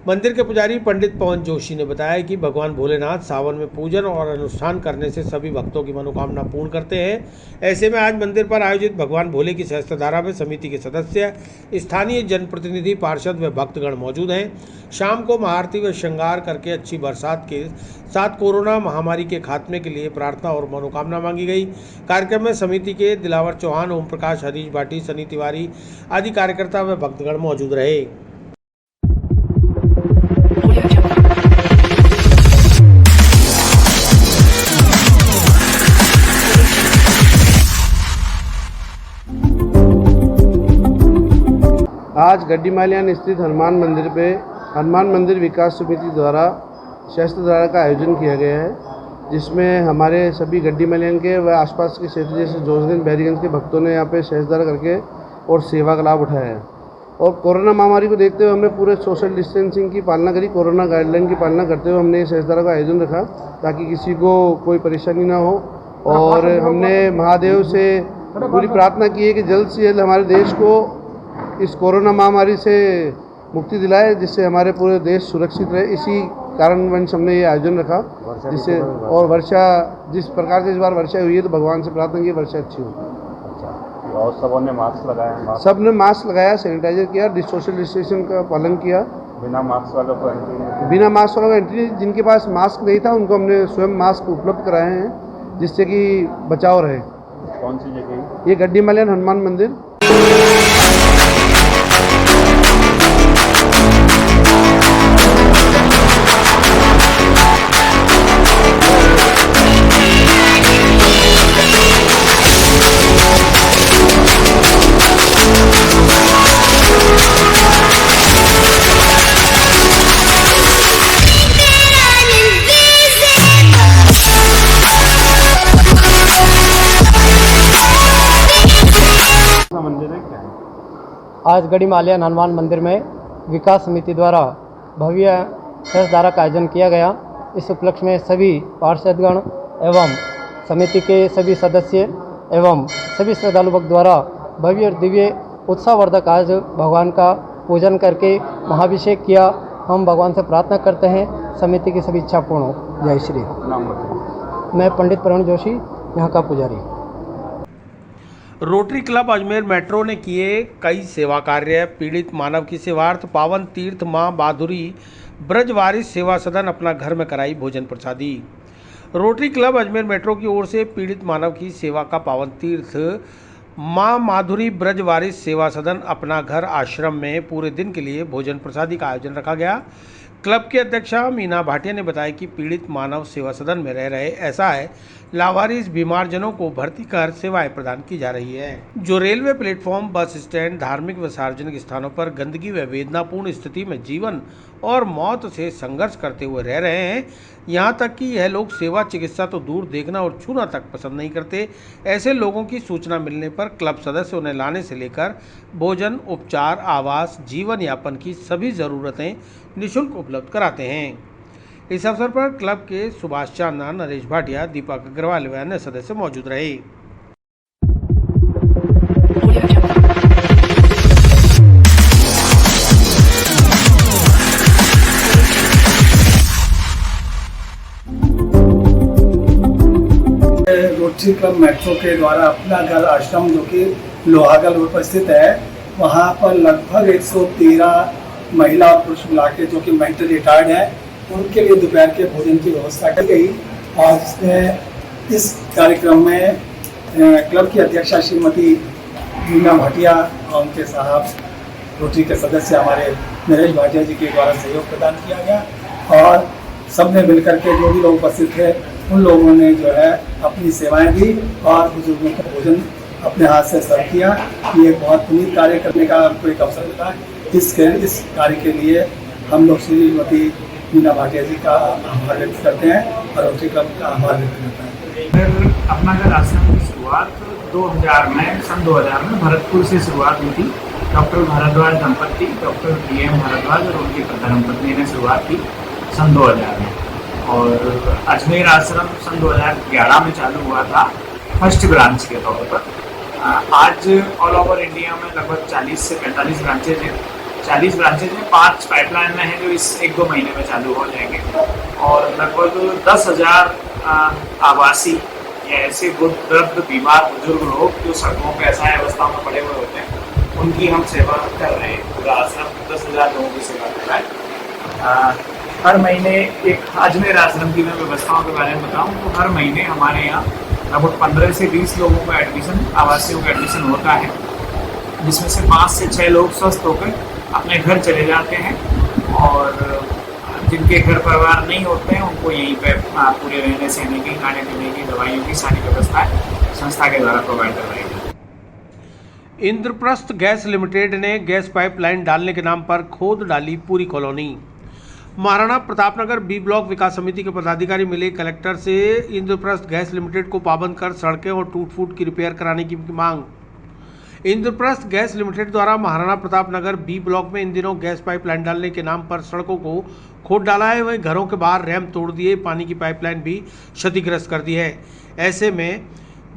S3: मंदिर के पुजारी पंडित पवन जोशी ने बताया कि भगवान भोलेनाथ सावन में पूजन और अनुष्ठान करने से सभी भक्तों की मनोकामना पूर्ण करते हैं। ऐसे में आज मंदिर पर आयोजित भगवान भोले की सहस्त्रधारा में समिति के सदस्य, स्थानीय जनप्रतिनिधि, पार्षद व भक्तगण मौजूद हैं। शाम को महाआरती व श्रृंगार करके अच्छी बरसात के साथ कोरोना महामारी के खात्मे के लिए प्रार्थना और मनोकामना मांगी गई। कार्यक्रम में समिति के दिलावर चौहान, ओम प्रकाश, हरीश भाटी, सनी तिवारी आदि कार्यकर्ता व भक्तगण मौजूद रहे।
S14: आज गड्डी माल्यान स्थित हनुमान मंदिर पे हनुमान मंदिर विकास समिति द्वारा सहस्त्रधारा का आयोजन किया गया है, जिसमें हमारे सभी गड्डी माल्यान के व आसपास के क्षेत्र जैसे जोशगंज, बैरीगंज के भक्तों ने यहाँ पे सहस्त्रधारा करके और सेवा का लाभ उठाया है। और कोरोना महामारी को देखते हुए हमने पूरे सोशल डिस्टेंसिंग की पालना करी, कोरोना गाइडलाइन की पालना करते हुए हमने सहस्त्रधारा का आयोजन रखा ताकि किसी को कोई परेशानी ना हो। और हमने महादेव से पूरी प्रार्थना की है कि जल्द से जल्द हमारे देश को इस कोरोना महामारी से मुक्ति दिलाए, जिससे हमारे पूरे देश सुरक्षित रहे। इसी कारणवश हमने ये आयोजन रखा, जिससे और वर्षा जिस प्रकार से इस बार वर्षा हुई है तो भगवान से प्रार्थना की वर्षा अच्छी हो।
S2: और सबों ने मास्क लगाया?
S14: सब ने मास्क लगाया, सैनिटाइजर किया, सोशल डिस्टेंसिंग का पालन किया।
S2: बिना मास्क वालों को एंट्री नहीं?
S14: बिना मास्क वालों को एंट्री। जिनके पास मास्क नहीं था उनको हमने स्वयं मास्क उपलब्ध कराए हैं, जिससे कि बचाव रहे।
S2: कौन सी जगह?
S14: ये गड्डी माल्यान हनुमान मंदिर।
S15: आज गढ़ी माल्यान हनुमान मंदिर में विकास समिति द्वारा भव्य सहस्त्रधारा का आयोजन किया गया। इस उपलक्ष्य में सभी पार्षदगण एवं समिति के सभी सदस्य एवं सभी श्रद्धालु भक्त द्वारा भव्य और दिव्य उत्साहवर्धक आज भगवान का पूजन करके महाभिषेक किया। हम भगवान से प्रार्थना करते हैं समिति की सभी इच्छा पूर्ण हो। जय श्री राम। मैं पंडित पवन जोशी, यहाँ का पुजारी।
S3: रोटरी क्लब अजमेर मेट्रो ने किए कई सेवा कार्य। पीड़ित मानव की सेवार्थ पावन तीर्थ मां माधुरी ब्रजवारिस सेवा सदन अपना घर में कराई भोजन प्रसादी। रोटरी क्लब अजमेर मेट्रो की ओर से पीड़ित मानव की सेवा का पावन तीर्थ मां माधुरी ब्रजवारिस सेवा सदन अपना घर आश्रम में पूरे दिन के लिए भोजन प्रसादी का आयोजन रखा गया। क्लब की अध्यक्षा मीना भाटिया ने बताया कि पीड़ित मानव सेवा सदन में रह रहे ऐसा है लावारिस बीमारजनों को भर्ती कर सेवाएं प्रदान की जा रही है। जो रेलवे प्लेटफॉर्म, बस स्टैंड, धार्मिक व सार्वजनिक स्थानों पर गंदगी व वेदनापूर्ण स्थिति में जीवन और मौत से संघर्ष करते हुए रह रहे हैं। यहाँ तक कि यह लोग सेवा चिकित्सा तो दूर देखना और छूना तक पसंद नहीं करते। ऐसे लोगों की सूचना मिलने पर क्लब सदस्य उन्हें लाने से लेकर भोजन, उपचार, आवास, जीवन यापन की सभी ज़रूरतें निःशुल्क उपलब्ध कराते हैं। इस अवसर पर क्लब के सुभाष चांदा, नरेश भाटिया, दीपक अग्रवाल व अन्य सदस्य मौजूद रहे।
S16: रोटरी क्लब मेट्रो के द्वारा अपना घर आश्रम जो कि लोहागल रोड पर स्थित है, वहाँ पर लगभग 113 महिला और पुरुष मिला के जो कि मेंटल रिटायर्ड है, उनके लिए दोपहर के भोजन की व्यवस्था की गई। और इस कार्यक्रम में क्लब की अध्यक्षा श्रीमती मीना भाटिया और उनके साहब रोटरी के सदस्य हमारे नरेश भाटिया जी के द्वारा सहयोग प्रदान किया गया और सबने मिलकर के जो भी लोग उपस्थित थे उन लोगों ने जो है अपनी सेवाएं दी और बुजुर्गों को भोजन अपने हाथ से सर्व किया। ये बहुत पुनीत कार्य करने का हमको एक अवसर मिला। इस कार्य के लिए हम लोग श्रीमती मीना भाटिया जी का आभार व्यक्त करते हैं और रोटरी क्लब का आभार व्यक्त करते हैं।
S17: अपना घर आश्रम की शुरुआत 2000 में सन 2000 में भरतपुर से शुरुआत हुई थी। डॉक्टर भारद्वाज दंपत्ति, डॉक्टर PM भारद्वाज और उनकी धर्मपत्नी ने शुरुआत की सन 2000 में और अजमेर आश्रम सन 2011 में चालू हुआ था फर्स्ट ब्रांच के तौर पर। आज ऑल ओवर इंडिया में लगभग 40 से 45 ब्रांचेज हैं। 40 ब्रांचेज में 5 पाइपलाइन में हैं जो इस 1-2 महीने में चालू हो जाएंगे और लगभग 10,000 आवासी या ऐसे वृद्ध बीमार बुजुर्ग लोग जो सड़कों पर असहाय अवस्था में पड़े हुए होते हैं उनकी हम सेवा कर रहे हैं। पूरा आश्रम 10,000 लोगों की सेवा कर रहा है। हर महीने एक अजमेर आश्रम की मैं व्यवस्थाओं के बारे में बताऊं तो हर महीने हमारे यहाँ लगभग 15 से 20 लोगों का एडमिशन, आवासियों का एडमिशन होता है, जिसमें से 5 से 6 लोग स्वस्थ होकर अपने घर चले जाते हैं और जिनके घर परिवार नहीं होते हैं उनको यहीं पे पूरे रहने सहने की, खाने पीने की, दवाइयों की सारी व्यवस्था संस्था के द्वारा प्रोवाइड करवाई गई।
S3: इंद्रप्रस्थ गैस लिमिटेड ने गैस पाइपलाइन डालने के नाम पर खोद डाली पूरी colony. Maharana Pratapnagar B block विकास समिति के पदाधिकारी मिले कलेक्टर से इंद्रप्रस्थ गैस लिमिटेड को पाबंद कर सड़कें और टूट फूट की रिपेयर कराने की मांग। इंद्रप्रस्थ गैस लिमिटेड द्वारा महाराणा प्रतापनगर बी ब्लॉक में इन दिनों गैस पाइपलाइन डालने के नाम पर सड़कों को खोद डाला है, वहीं घरों के बाहर रैंप तोड़ दिए, पानी की पाइपलाइन भी क्षतिग्रस्त कर दी है। ऐसे में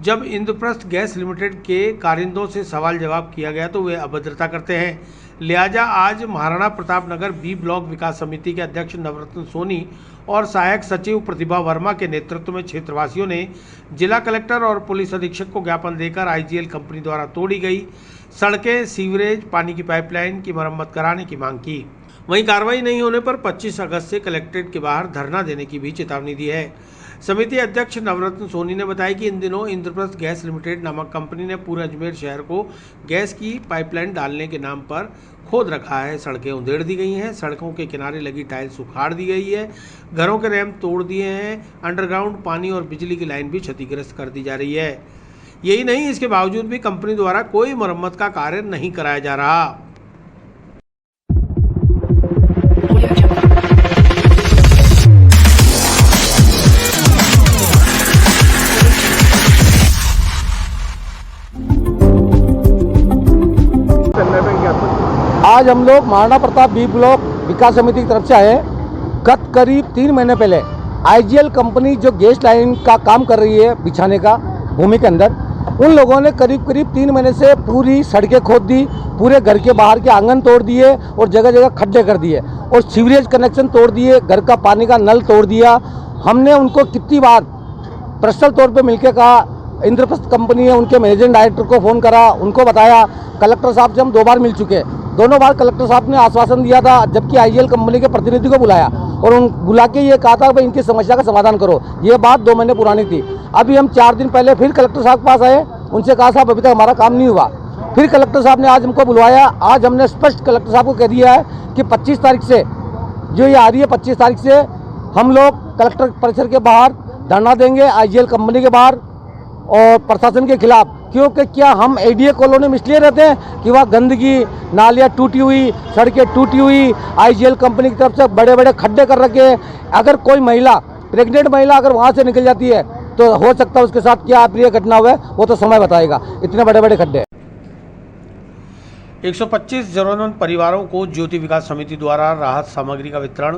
S3: जब इंद्रप्रस्थ गैस लिमिटेड के कारिंदों से सवाल जवाब किया गया तो वे अभद्रता करते हैं। लिहाजा आज महाराणा प्रतापनगर बी ब्लॉक विकास समिति के अध्यक्ष नवरत्न सोनी और सहायक सचिव प्रतिभा वर्मा के नेतृत्व में क्षेत्रवासियों ने जिला कलेक्टर और पुलिस अधीक्षक को ज्ञापन देकर IGL कंपनी द्वारा तोड़ी गई सड़कें, सीवरेज, पानी की पाइपलाइन की मरम्मत कराने की मांग की। वहीं कार्रवाई नहीं होने पर 25 अगस्त से कलेक्ट्रेट के बाहर धरना देने की भी चेतावनी दी है। समिति अध्यक्ष नवरत्न सोनी ने बताया कि इन दिनों इंद्रप्रस्थ गैस लिमिटेड नामक कंपनी ने पूरे अजमेर शहर को गैस की पाइपलाइन डालने के नाम पर खोद रखा है। सड़कें उधेड़ दी गई हैं, सड़कों के किनारे लगी टाइल्स उखाड़ दी गई है, घरों के रैंप तोड़ दिए हैं, अंडरग्राउंड पानी और बिजली की लाइन भी क्षतिग्रस्त कर दी जा रही है। यही नहीं, इसके बावजूद भी कंपनी द्वारा कोई मरम्मत का कार्य नहीं कराया जा रहा।
S4: आज हम लोग महाराणा प्रताप बी ब्लॉक विकास समिति की तरफ से आए। गत करीब 3 महीने पहले IGL कंपनी जो गैस लाइन का काम कर रही है बिछाने का भूमि के अंदर, उन लोगों ने करीब 3 महीने से पूरी सड़कें खोद दी, पूरे घर के बाहर के आंगन तोड़ दिए और जगह जगह खड्डे कर दिए और सीवरेज कनेक्शन तोड़ दिए, घर का पानी का नल तोड़ दिया। हमने उनको कितनी बार पर्सनल तौर पे मिलकर कहा, इंद्रप्रस्थ कंपनी है उनके मैनेजिंग डायरेक्टर को फ़ोन करा, उनको बताया। कलेक्टर साहब से हम 2 बार मिल चुके, दोनों बार कलेक्टर साहब ने आश्वासन दिया था, जबकि IGL कंपनी के प्रतिनिधि को बुलाया और उन बुला के ये कहा था भाई इनकी समस्या का समाधान करो। ये बात 2 महीने पुरानी थी। अभी हम 4 दिन पहले फिर कलेक्टर साहब के पास आए, उनसे कहा साहब अभी तक हमारा काम नहीं हुआ। फिर कलेक्टर साहब ने आज हमको बुलवाया। आज हमने स्पष्ट कलेक्टर साहब को कह दिया है कि 25 तारीख से
S18: जो ये आ रही है 25 तारीख से, हम लोग कलेक्टर परिसर के बाहर धरना देंगे, IGL कंपनी के बाहर और प्रशासन के खिलाफ। क्योंकि क्या हम एडीए कॉलोनी में इसलिए रहते हैं कि वहाँ गंदगी, नालियाँ टूटी हुई, सड़कें टूटी हुई, IGL कंपनी की तरफ से बड़े बड़े खड्डे कर रखे हैं। अगर कोई महिला, प्रेग्नेंट महिला अगर वहाँ से निकल जाती है तो हो सकता है उसके साथ क्या अप्रिय घटना हुआ है, वो तो समय बताएगा। इतने बड़े बड़े खड्डे।
S3: 125 जरूरतमंद परिवारों को ज्योति विकास समिति द्वारा राहत सामग्री का वितरण।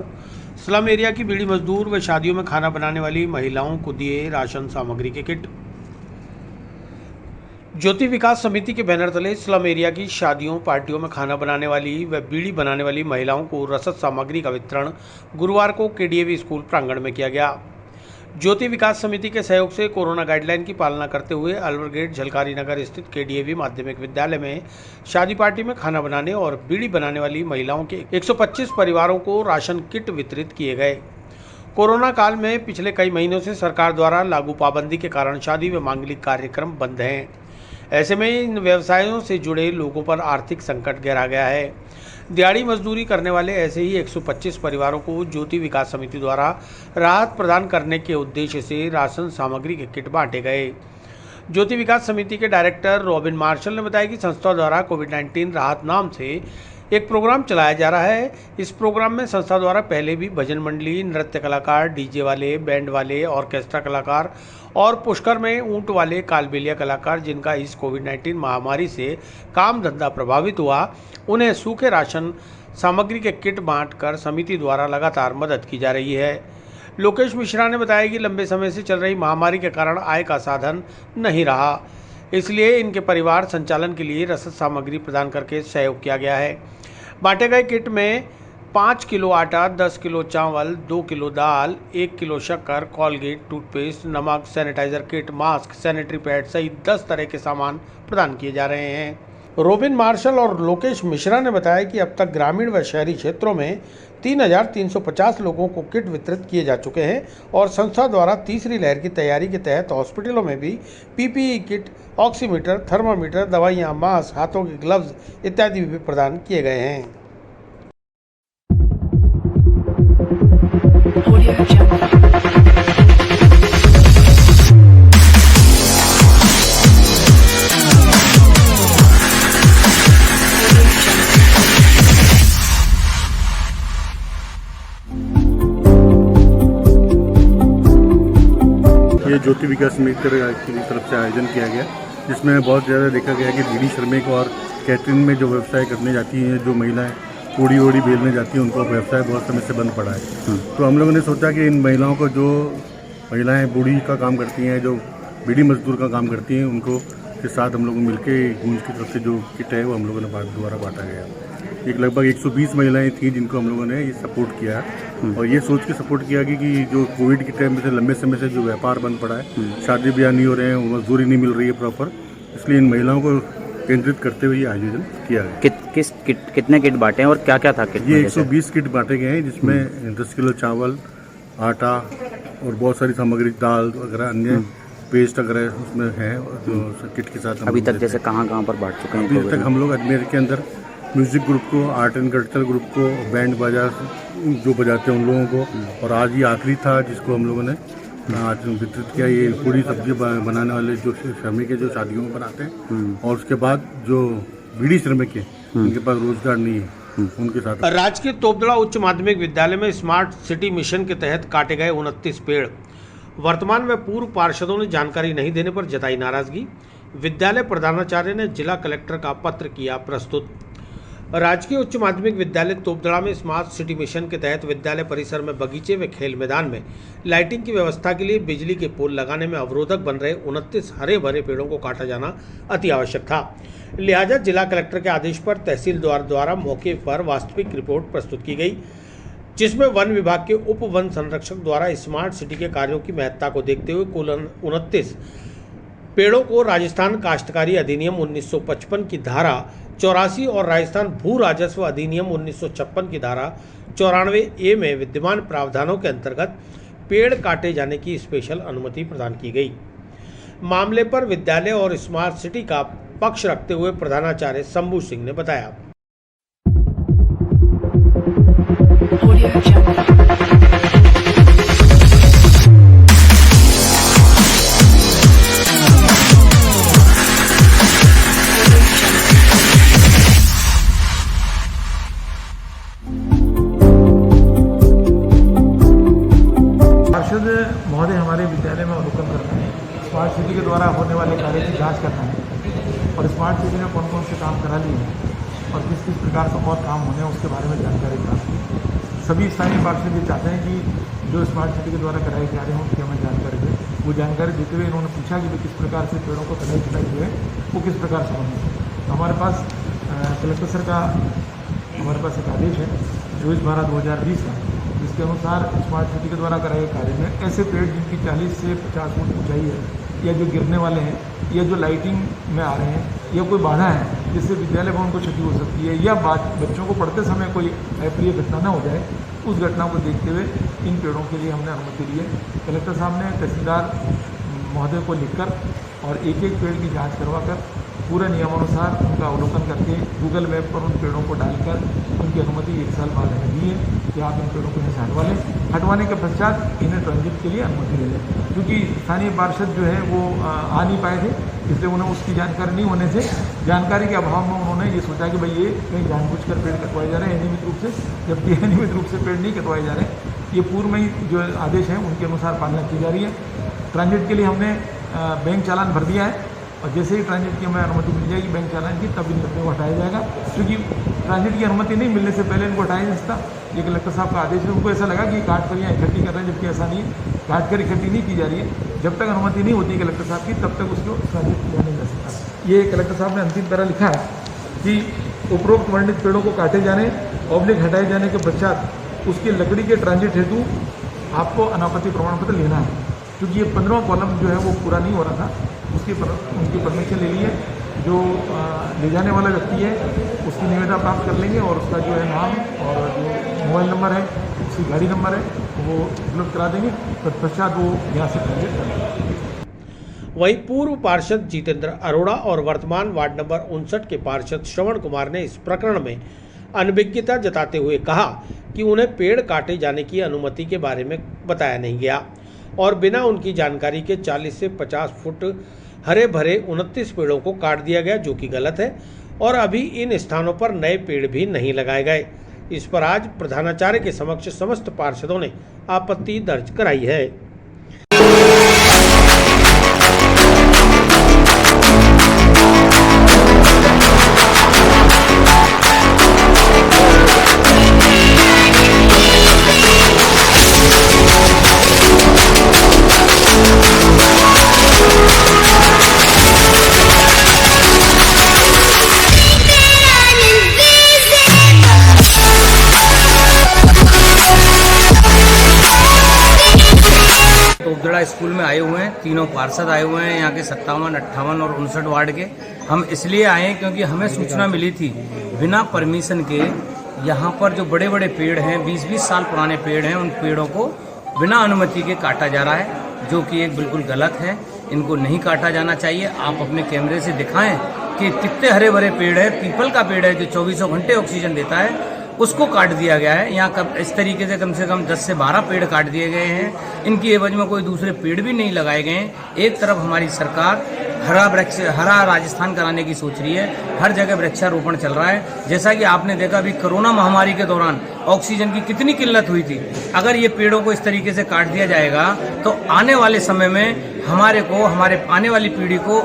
S3: स्लम एरिया की बीड़ी मजदूर व शादियों में खाना बनाने वाली महिलाओं को दिए राशन सामग्री के किट। ज्योति विकास समिति के बैनर तले स्लम एरिया की शादियों, पार्टियों में खाना बनाने वाली व बीड़ी बनाने वाली महिलाओं को रसद सामग्री का वितरण गुरुवार को KDAV स्कूल प्रांगण में किया गया। ज्योति विकास समिति के सहयोग से कोरोना गाइडलाइन की पालना करते हुए अलवर गेट झलकारी नगर स्थित KDAV माध्यमिक विद्यालय में शादी पार्टी में खाना बनाने और बीड़ी बनाने वाली महिलाओं के 125 परिवारों को राशन किट वितरित किए गए। कोरोना काल में पिछले कई महीनों से सरकार द्वारा लागू पाबंदी के कारण शादी व मांगलिक कार्यक्रम बंद हैं। ऐसे में इन व्यवसायों से जुड़े लोगों पर आर्थिक संकट गहरा गया है। दिहाड़ी मजदूरी करने वाले ऐसे ही 125 परिवारों को ज्योति विकास समिति द्वारा राहत प्रदान करने के उद्देश्य से राशन सामग्री के किट बांटे गए। ज्योति विकास समिति के डायरेक्टर रॉबिन मार्शल ने बताया कि संस्था द्वारा कोविड-19 राहत नाम से एक प्रोग्राम चलाया जा रहा है। इस प्रोग्राम में संस्था द्वारा पहले भी भजन मंडली, नृत्य कलाकार, डीजे वाले, बैंड वाले, ऑर्केस्ट्रा कलाकार और पुष्कर में ऊंट वाले कालबेलिया कलाकार जिनका इस कोविड-19 महामारी से काम धंधा प्रभावित हुआ, उन्हें सूखे राशन सामग्री के किट बांटकर समिति द्वारा लगातार मदद की जा रही है। लोकेश मिश्रा ने बताया कि लंबे समय से चल रही महामारी के कारण आय का साधन नहीं रहा, इसलिए इनके परिवार संचालन के लिए रसद सामग्री प्रदान करके सहयोग किया गया है। बांटे गए किट में 5 किलो आटा, 10 किलो चावल, 2 किलो दाल, 1 किलो शक्कर, कॉलगेट, टूथपेस्ट, नमक, sanitizer kit, mask, sanitary pad सहित 10 तरह के सामान प्रदान किए जा रहे हैं। रोबिन मार्शल और लोकेश मिश्रा ने बताया कि अब तक ग्रामीण व शहरी क्षेत्रों में 3,350 लोगों को किट वितरित किए जा चुके हैं और संस्था द्वारा तीसरी लहर की तैयारी के तहत हॉस्पिटलों में भी PPE किट, ऑक्सीमीटर, थर्मामीटर, दवाइयाँ, मास्क, हाथों के ग्लव्स इत्यादि भी प्रदान किए गए हैं।
S19: ये ज्योति विकास समिति की तरफ से आयोजन किया गया, जिसमें बहुत ज़्यादा देखा गया कि बीड़ी श्रमिक और कैटरिंग में जो व्यवसाय करने जाती हैं, जो महिलाएं पूड़ी वोड़ी बेलने जाती हैं, उनको व्यवसाय बहुत समय से बंद पड़ा है। तो हम लोगों ने सोचा कि इन महिलाओं को, जो महिलाएं बूढ़ी का काम करती हैं, जो बीड़ी मजदूर का काम करती हैं, उनको के साथ हम लोग मिलके गूंज की तरफ से जो किट है वो हम लोगों ने द्वारा बांटा गया। एक लगभग 120 महिलाएं थी जिनको हम लोगों ने ये सपोर्ट किया है और ये सोच के सपोर्ट किया कि जो कोविड के टाइम में से लंबे समय से जो व्यापार बंद पड़ा है, शादी ब्याह नहीं हो रहे हैं, मजदूरी नहीं मिल रही है प्रॉपर, इसलिए इन महिलाओं को केंद्रित करते हुए ये आयोजन किया गया।
S20: कितने किट बांटे हैं और क्या क्या था किट?
S19: ये 120 किट बांटे गए हैं, जिसमें 10 किलो चावल, आटा और बहुत सारी सामग्री, दाल वगैरह, अन्य पेस्ट वगैरह उसमें है जो किट के साथ।
S20: अभी तक जैसे कहाँ पर बांट चुके हैं?
S19: अभी तक हम लोग अजमेर के अंदर म्यूजिक ग्रुप को, आर्ट एंड कल्चर ग्रुप को, बैंड बाजा जो बजाते हैं उन लोगों को, और आज ये आखिरी था जिसको हम लोगों ने आज वितरित किया। ये पूरी सब्जी बनाने वाले जो श्रमिक है, जो शादियों में बनाते हैं, और उसके बाद जो बीड़ी श्रमिक है उनके पास रोजगार नहीं है, उनके साथ।
S3: राजकीय तोपदड़ा उच्च माध्यमिक विद्यालय में स्मार्ट सिटी मिशन के तहत काटे गए 29 पेड़। वर्तमान व पूर्व पार्षदों ने जानकारी नहीं देने पर जताई नाराजगी। विद्यालय प्रधानाचार्य ने जिला कलेक्टर का पत्र किया प्रस्तुत। राजकीय उच्च माध्यमिक विद्यालय तोपदड़ा में स्मार्ट सिटी मिशन के तहत विद्यालय परिसर में बगीचे व खेल मैदान में लाइटिंग की व्यवस्था के लिए बिजली के पोल लगाने में अवरोधक बन रहे 29 हरे भरे पेड़ों को काटा जाना अति आवश्यक था। लिहाजा जिला कलेक्टर के आदेश पर तहसीलदार द्वारा मौके पर वास्तविक रिपोर्ट प्रस्तुत की गई, जिसमें वन विभाग के उप वन संरक्षक द्वारा स्मार्ट सिटी के कार्यों की महत्ता को देखते हुए कुल 29 पेड़ों को राजस्थान काश्तकारी अधिनियम 1955 की धारा 84 और राजस्थान भू राजस्व अधिनियम 1956 की धारा 94A में विद्यमान प्रावधानों के अंतर्गत पेड़ काटे जाने की स्पेशल अनुमति प्रदान की गई। मामले पर विद्यालय और स्मार्ट सिटी का पक्ष रखते हुए प्रधानाचार्य शंभू सिंह ने बताया।
S1: Audio Jungle.
S21: पार्षद महोदय हमारे विद्यालय में अवलोकन करते हैं। स्मार्ट सिटी के द्वारा होने वाले कार्य की जांच करना है और स्मार्ट सिटी में कौन कौन से काम करा लिए हैं और किस किस प्रकार का और काम होने हैं उसके बारे में जानकारी प्राप्त की। सभी स्थानीय पार्षद ये चाहते हैं कि जो स्मार्ट सिटी के द्वारा कराए जा रहे हैं उसकी हमें जानकारी दें। वो जानकारी देते हुए इन्होंने पूछा कि किस प्रकार से पेड़ों को कटाई छटाई हुए वो किस प्रकार से होने। तो हमारे पास कलेक्टर सर का हमारे पास एक आदेश है 24/12/2020 का, जिसके अनुसार स्मार्ट सिटी के द्वारा कराए गए कार्य में ऐसे पेड़ जिनकी 40 से 50 फुट ऊंचाई है या जो गिरने वाले हैं या जो लाइटिंग में आ रहे हैं या कोई बाधा है जिससे विद्यालय भवन को क्षति हो सकती है या बच्चों को पढ़ते समय कोई अप्रिय घटना न हो जाए, उस घटना को देखते हुए इन पेड़ों के लिए हमने अनुमति दी है। कलेक्टर साहब ने तहसीलदार महोदय को लिखकर और एक एक पेड़ की जाँच करवाकर पूरे नियमानुसार उनका अवलोकन करके गूगल मैप पर उन पेड़ों को डालकर उनकी अनुमति 1 साल बाद हमें दी है कि आप इन पेड़ों को यहाँ से हटवा लें। हटवाने के पश्चात इन्हें ट्रांजिट के लिए अनुमति दे दें, क्योंकि स्थानीय पार्षद जो है वो आ नहीं पाए थे, इसलिए उन्हें उसकी जानकारी नहीं होने से जानकारी के अभाव में उन्होंने ये सोचा कि भाई ये कहीं जानबूझकर पेड़ कटवाए जा रहे हैं अनियमित रूप से, जबकि अनियमित रूप से पेड़ नहीं कटवाए जा रहे हैं। ये पूर्व में ही जो आदेश हैं उनके अनुसार पालना की जा रही है। ट्रांजिट के लिए हमने बैंक चालान भर दिया है और जैसे ही ट्रांजिट की हमें अनुमति मिल जाएगी बैंक चालान की, तब इन लकड़ों को हटाया जाएगा, क्योंकि ट्रांजिट की अनुमति नहीं मिलने से पहले इनको हटाया नहीं सकता। ये कलेक्टर साहब का आदेश है। उनको ऐसा लगा कि काट कर यहाँ इकट्ठी कर रहे हैं, जबकि ऐसा नहीं है, काट कर इकट्ठी नहीं की जा रही है। जब तक अनुमति नहीं होती कलेक्टर साहब की तब तक उसको ट्रांजिट किया नहीं जा सकता। ये कलेक्टर साहब ने अंतिम पैरा लिखा है कि उपरोक्त वर्णित पेड़ों को काटे जाने ऑब्लिक हटाए जाने के पश्चात उसकी लकड़ी के ट्रांजिट हेतु आपको अनापत्ति प्रमाण पत्र लेना है, क्योंकि ये 15वां कॉलम जो है वो पूरा नहीं हो रहा था, उनकी परमिशन ले ली है। जो ले जाने वाला व्यक्ति है उसकी निविदा प्राप्त कर लेंगे और उसका जो है नाम और जो मोबाइल नंबर है, उसकी गाड़ी नंबर है, वो उपलब्ध करा देंगे, तत्पश्चात वो यहाँ से ट्रांजिट करेंगे।
S3: वहीं पूर्व पार्षद जितेंद्र अरोड़ा और वर्तमान वार्ड नंबर 59 के पार्षद श्रवण कुमार ने इस प्रकरण में अनभिज्ञता जताते हुए कहा कि उन्हें पेड़ काटे जाने की अनुमति के बारे में बताया नहीं गया और बिना उनकी जानकारी के 40 से 50 फुट हरे भरे 29 पेड़ों को काट दिया गया, जो कि गलत है और अभी इन स्थानों पर नए पेड़ भी नहीं लगाए गए। इस पर आज प्रधानाचार्य के समक्ष समस्त पार्षदों ने आपत्ति दर्ज कराई है।
S22: उपजड़ा स्कूल में आए हुए हैं, तीनों पार्षद आए हुए हैं, यहाँ के 57, 58 और 59 वार्ड के। हम इसलिए आए हैं क्योंकि हमें सूचना मिली थी बिना परमिशन के यहाँ पर जो बड़े बड़े पेड़ हैं, 20-20 साल पुराने पेड़ हैं, उन पेड़ों को बिना अनुमति के काटा जा रहा है, जो कि एक बिल्कुल गलत है। इनको नहीं काटा जाना चाहिए। आप अपने कैमरे से दिखाएं कि कितने हरे भरे पेड़ है। पीपल का पेड़ है जो 24 घंटे ऑक्सीजन देता है, उसको काट दिया गया है। यहाँ इस तरीके से कम 10 से 12 पेड़ काट दिए गए हैं। इनकी एवज में कोई दूसरे पेड़ भी नहीं लगाए गए हैं। एक तरफ हमारी सरकार हरा राजस्थान कराने की सोच रही है, हर जगह वृक्षारोपण चल रहा है। जैसा कि आपने देखा अभी कोरोना महामारी के दौरान ऑक्सीजन की कितनी किल्लत हुई थी। अगर ये पेड़ों को इस तरीके से काट दिया जाएगा तो आने वाले समय में हमारे आने वाली पीढ़ी को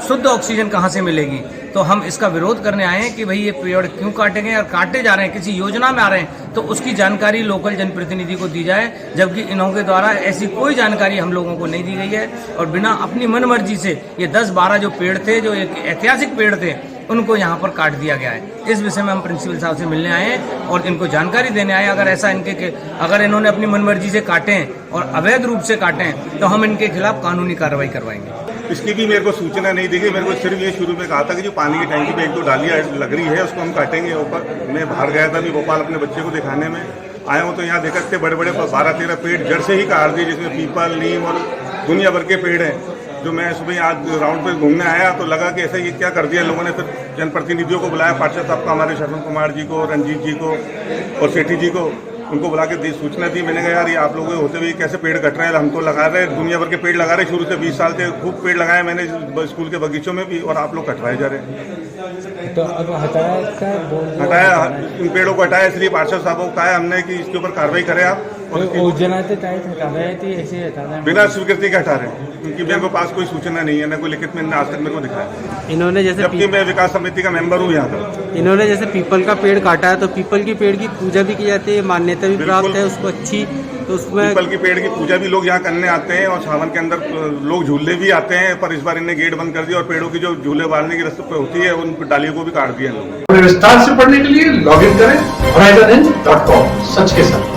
S22: शुद्ध ऑक्सीजन कहाँ से मिलेगी। तो हम इसका विरोध करने आए हैं कि भाई ये पेड़ क्यों काटे गए और काटे जा रहे हैं, किसी योजना में आ रहे हैं तो उसकी जानकारी लोकल जनप्रतिनिधि को दी जाए, जबकि इनके द्वारा ऐसी कोई जानकारी हम लोगों को नहीं दी गई है। और बिना अपनी मनमर्जी से ये 10-12 जो पेड़ थे, जो एक ऐतिहासिक पेड़ थे, उनको यहाँ पर काट दिया गया है। इस विषय में हम प्रिंसिपल साहब से मिलने आए हैं और इनको जानकारी देने आए। अगर इन्होंने अपनी मनमर्जी से काटे हैं और अवैध रूप से काटे हैं तो हम इनके खिलाफ कानूनी कार्रवाई करवाएंगे।
S19: इसकी भी मेरे को सूचना नहीं दी गई। मेरे को सिर्फ ये शुरू में कहा था कि जो पानी की टैंकी पे एक दो डालियाँ लग रही है उसको हम काटेंगे। ऊपर मैं बाहर गया था अभी भोपाल अपने बच्चे को दिखाने में आया हूँ, तो यहाँ देखा इतने बड़े बड़े 12-13 पेड़ जड़ से ही काट दिए, जिसमें पीपल, नीम और दुनिया भर के पेड़ हैं। जो मैं सुबह आज राउंड पे घूमने आया तो लगा कि ऐसा ये क्या कर दिया लोगों ने। फिर जनप्रतिनिधियों को बुलाया, पार्षद साहब को, हमारे शरण कुमार जी को, रंजीत जी को और सेठी जी को, उनको बुला के सूचना दी। मैंने कहा यार ये आप लोगों के होते हुए कैसे पेड़ कट रहे हैं, हम तो लगा रहे हैं, दुनिया भर के पेड़ लगा रहे हैं, शुरू से 20 साल से खूब पेड़ लगाए मैंने स्कूल के बगीचों में भी, और आप लोग कटवाए जा रहे हैं।
S11: तो अब
S19: हटाया, इन पेड़ों को हटाया, इसलिए पार्षद साहबों को कहा हमने कि इसके ऊपर कार्रवाई करें आप। बिना स्वीकृति के हटा रहे हैं, क्योंकि मेरे पास कोई सूचना नहीं है, न कोई लिखित में आज तक मेरे को दिखाया।
S5: इन्होंने जैसे
S19: मैं विकास समिति का मेंबर हूँ यहाँ का।
S5: इन्होंने जैसे पीपल का पेड़ काटा है तो पीपल की पेड़ की पूजा भी की जाती है, मान्यता भी प्राप्त है उसको अच्छी, तो उसमें
S19: पीपल की पेड़ की पूजा भी लोग यहाँ करने आते हैं और सावन के अंदर लोग झूले भी आते हैं, पर इस बार इन्हें गेट बंद कर दिया और पेड़ों की जो झूले बांधने की रस्म पे होती है उन डालियों को भी काट दिया लोगों ने।
S7: विस्तार से पढ़ने के लिए लॉग इन करें horizonhind.com, सच के साथ।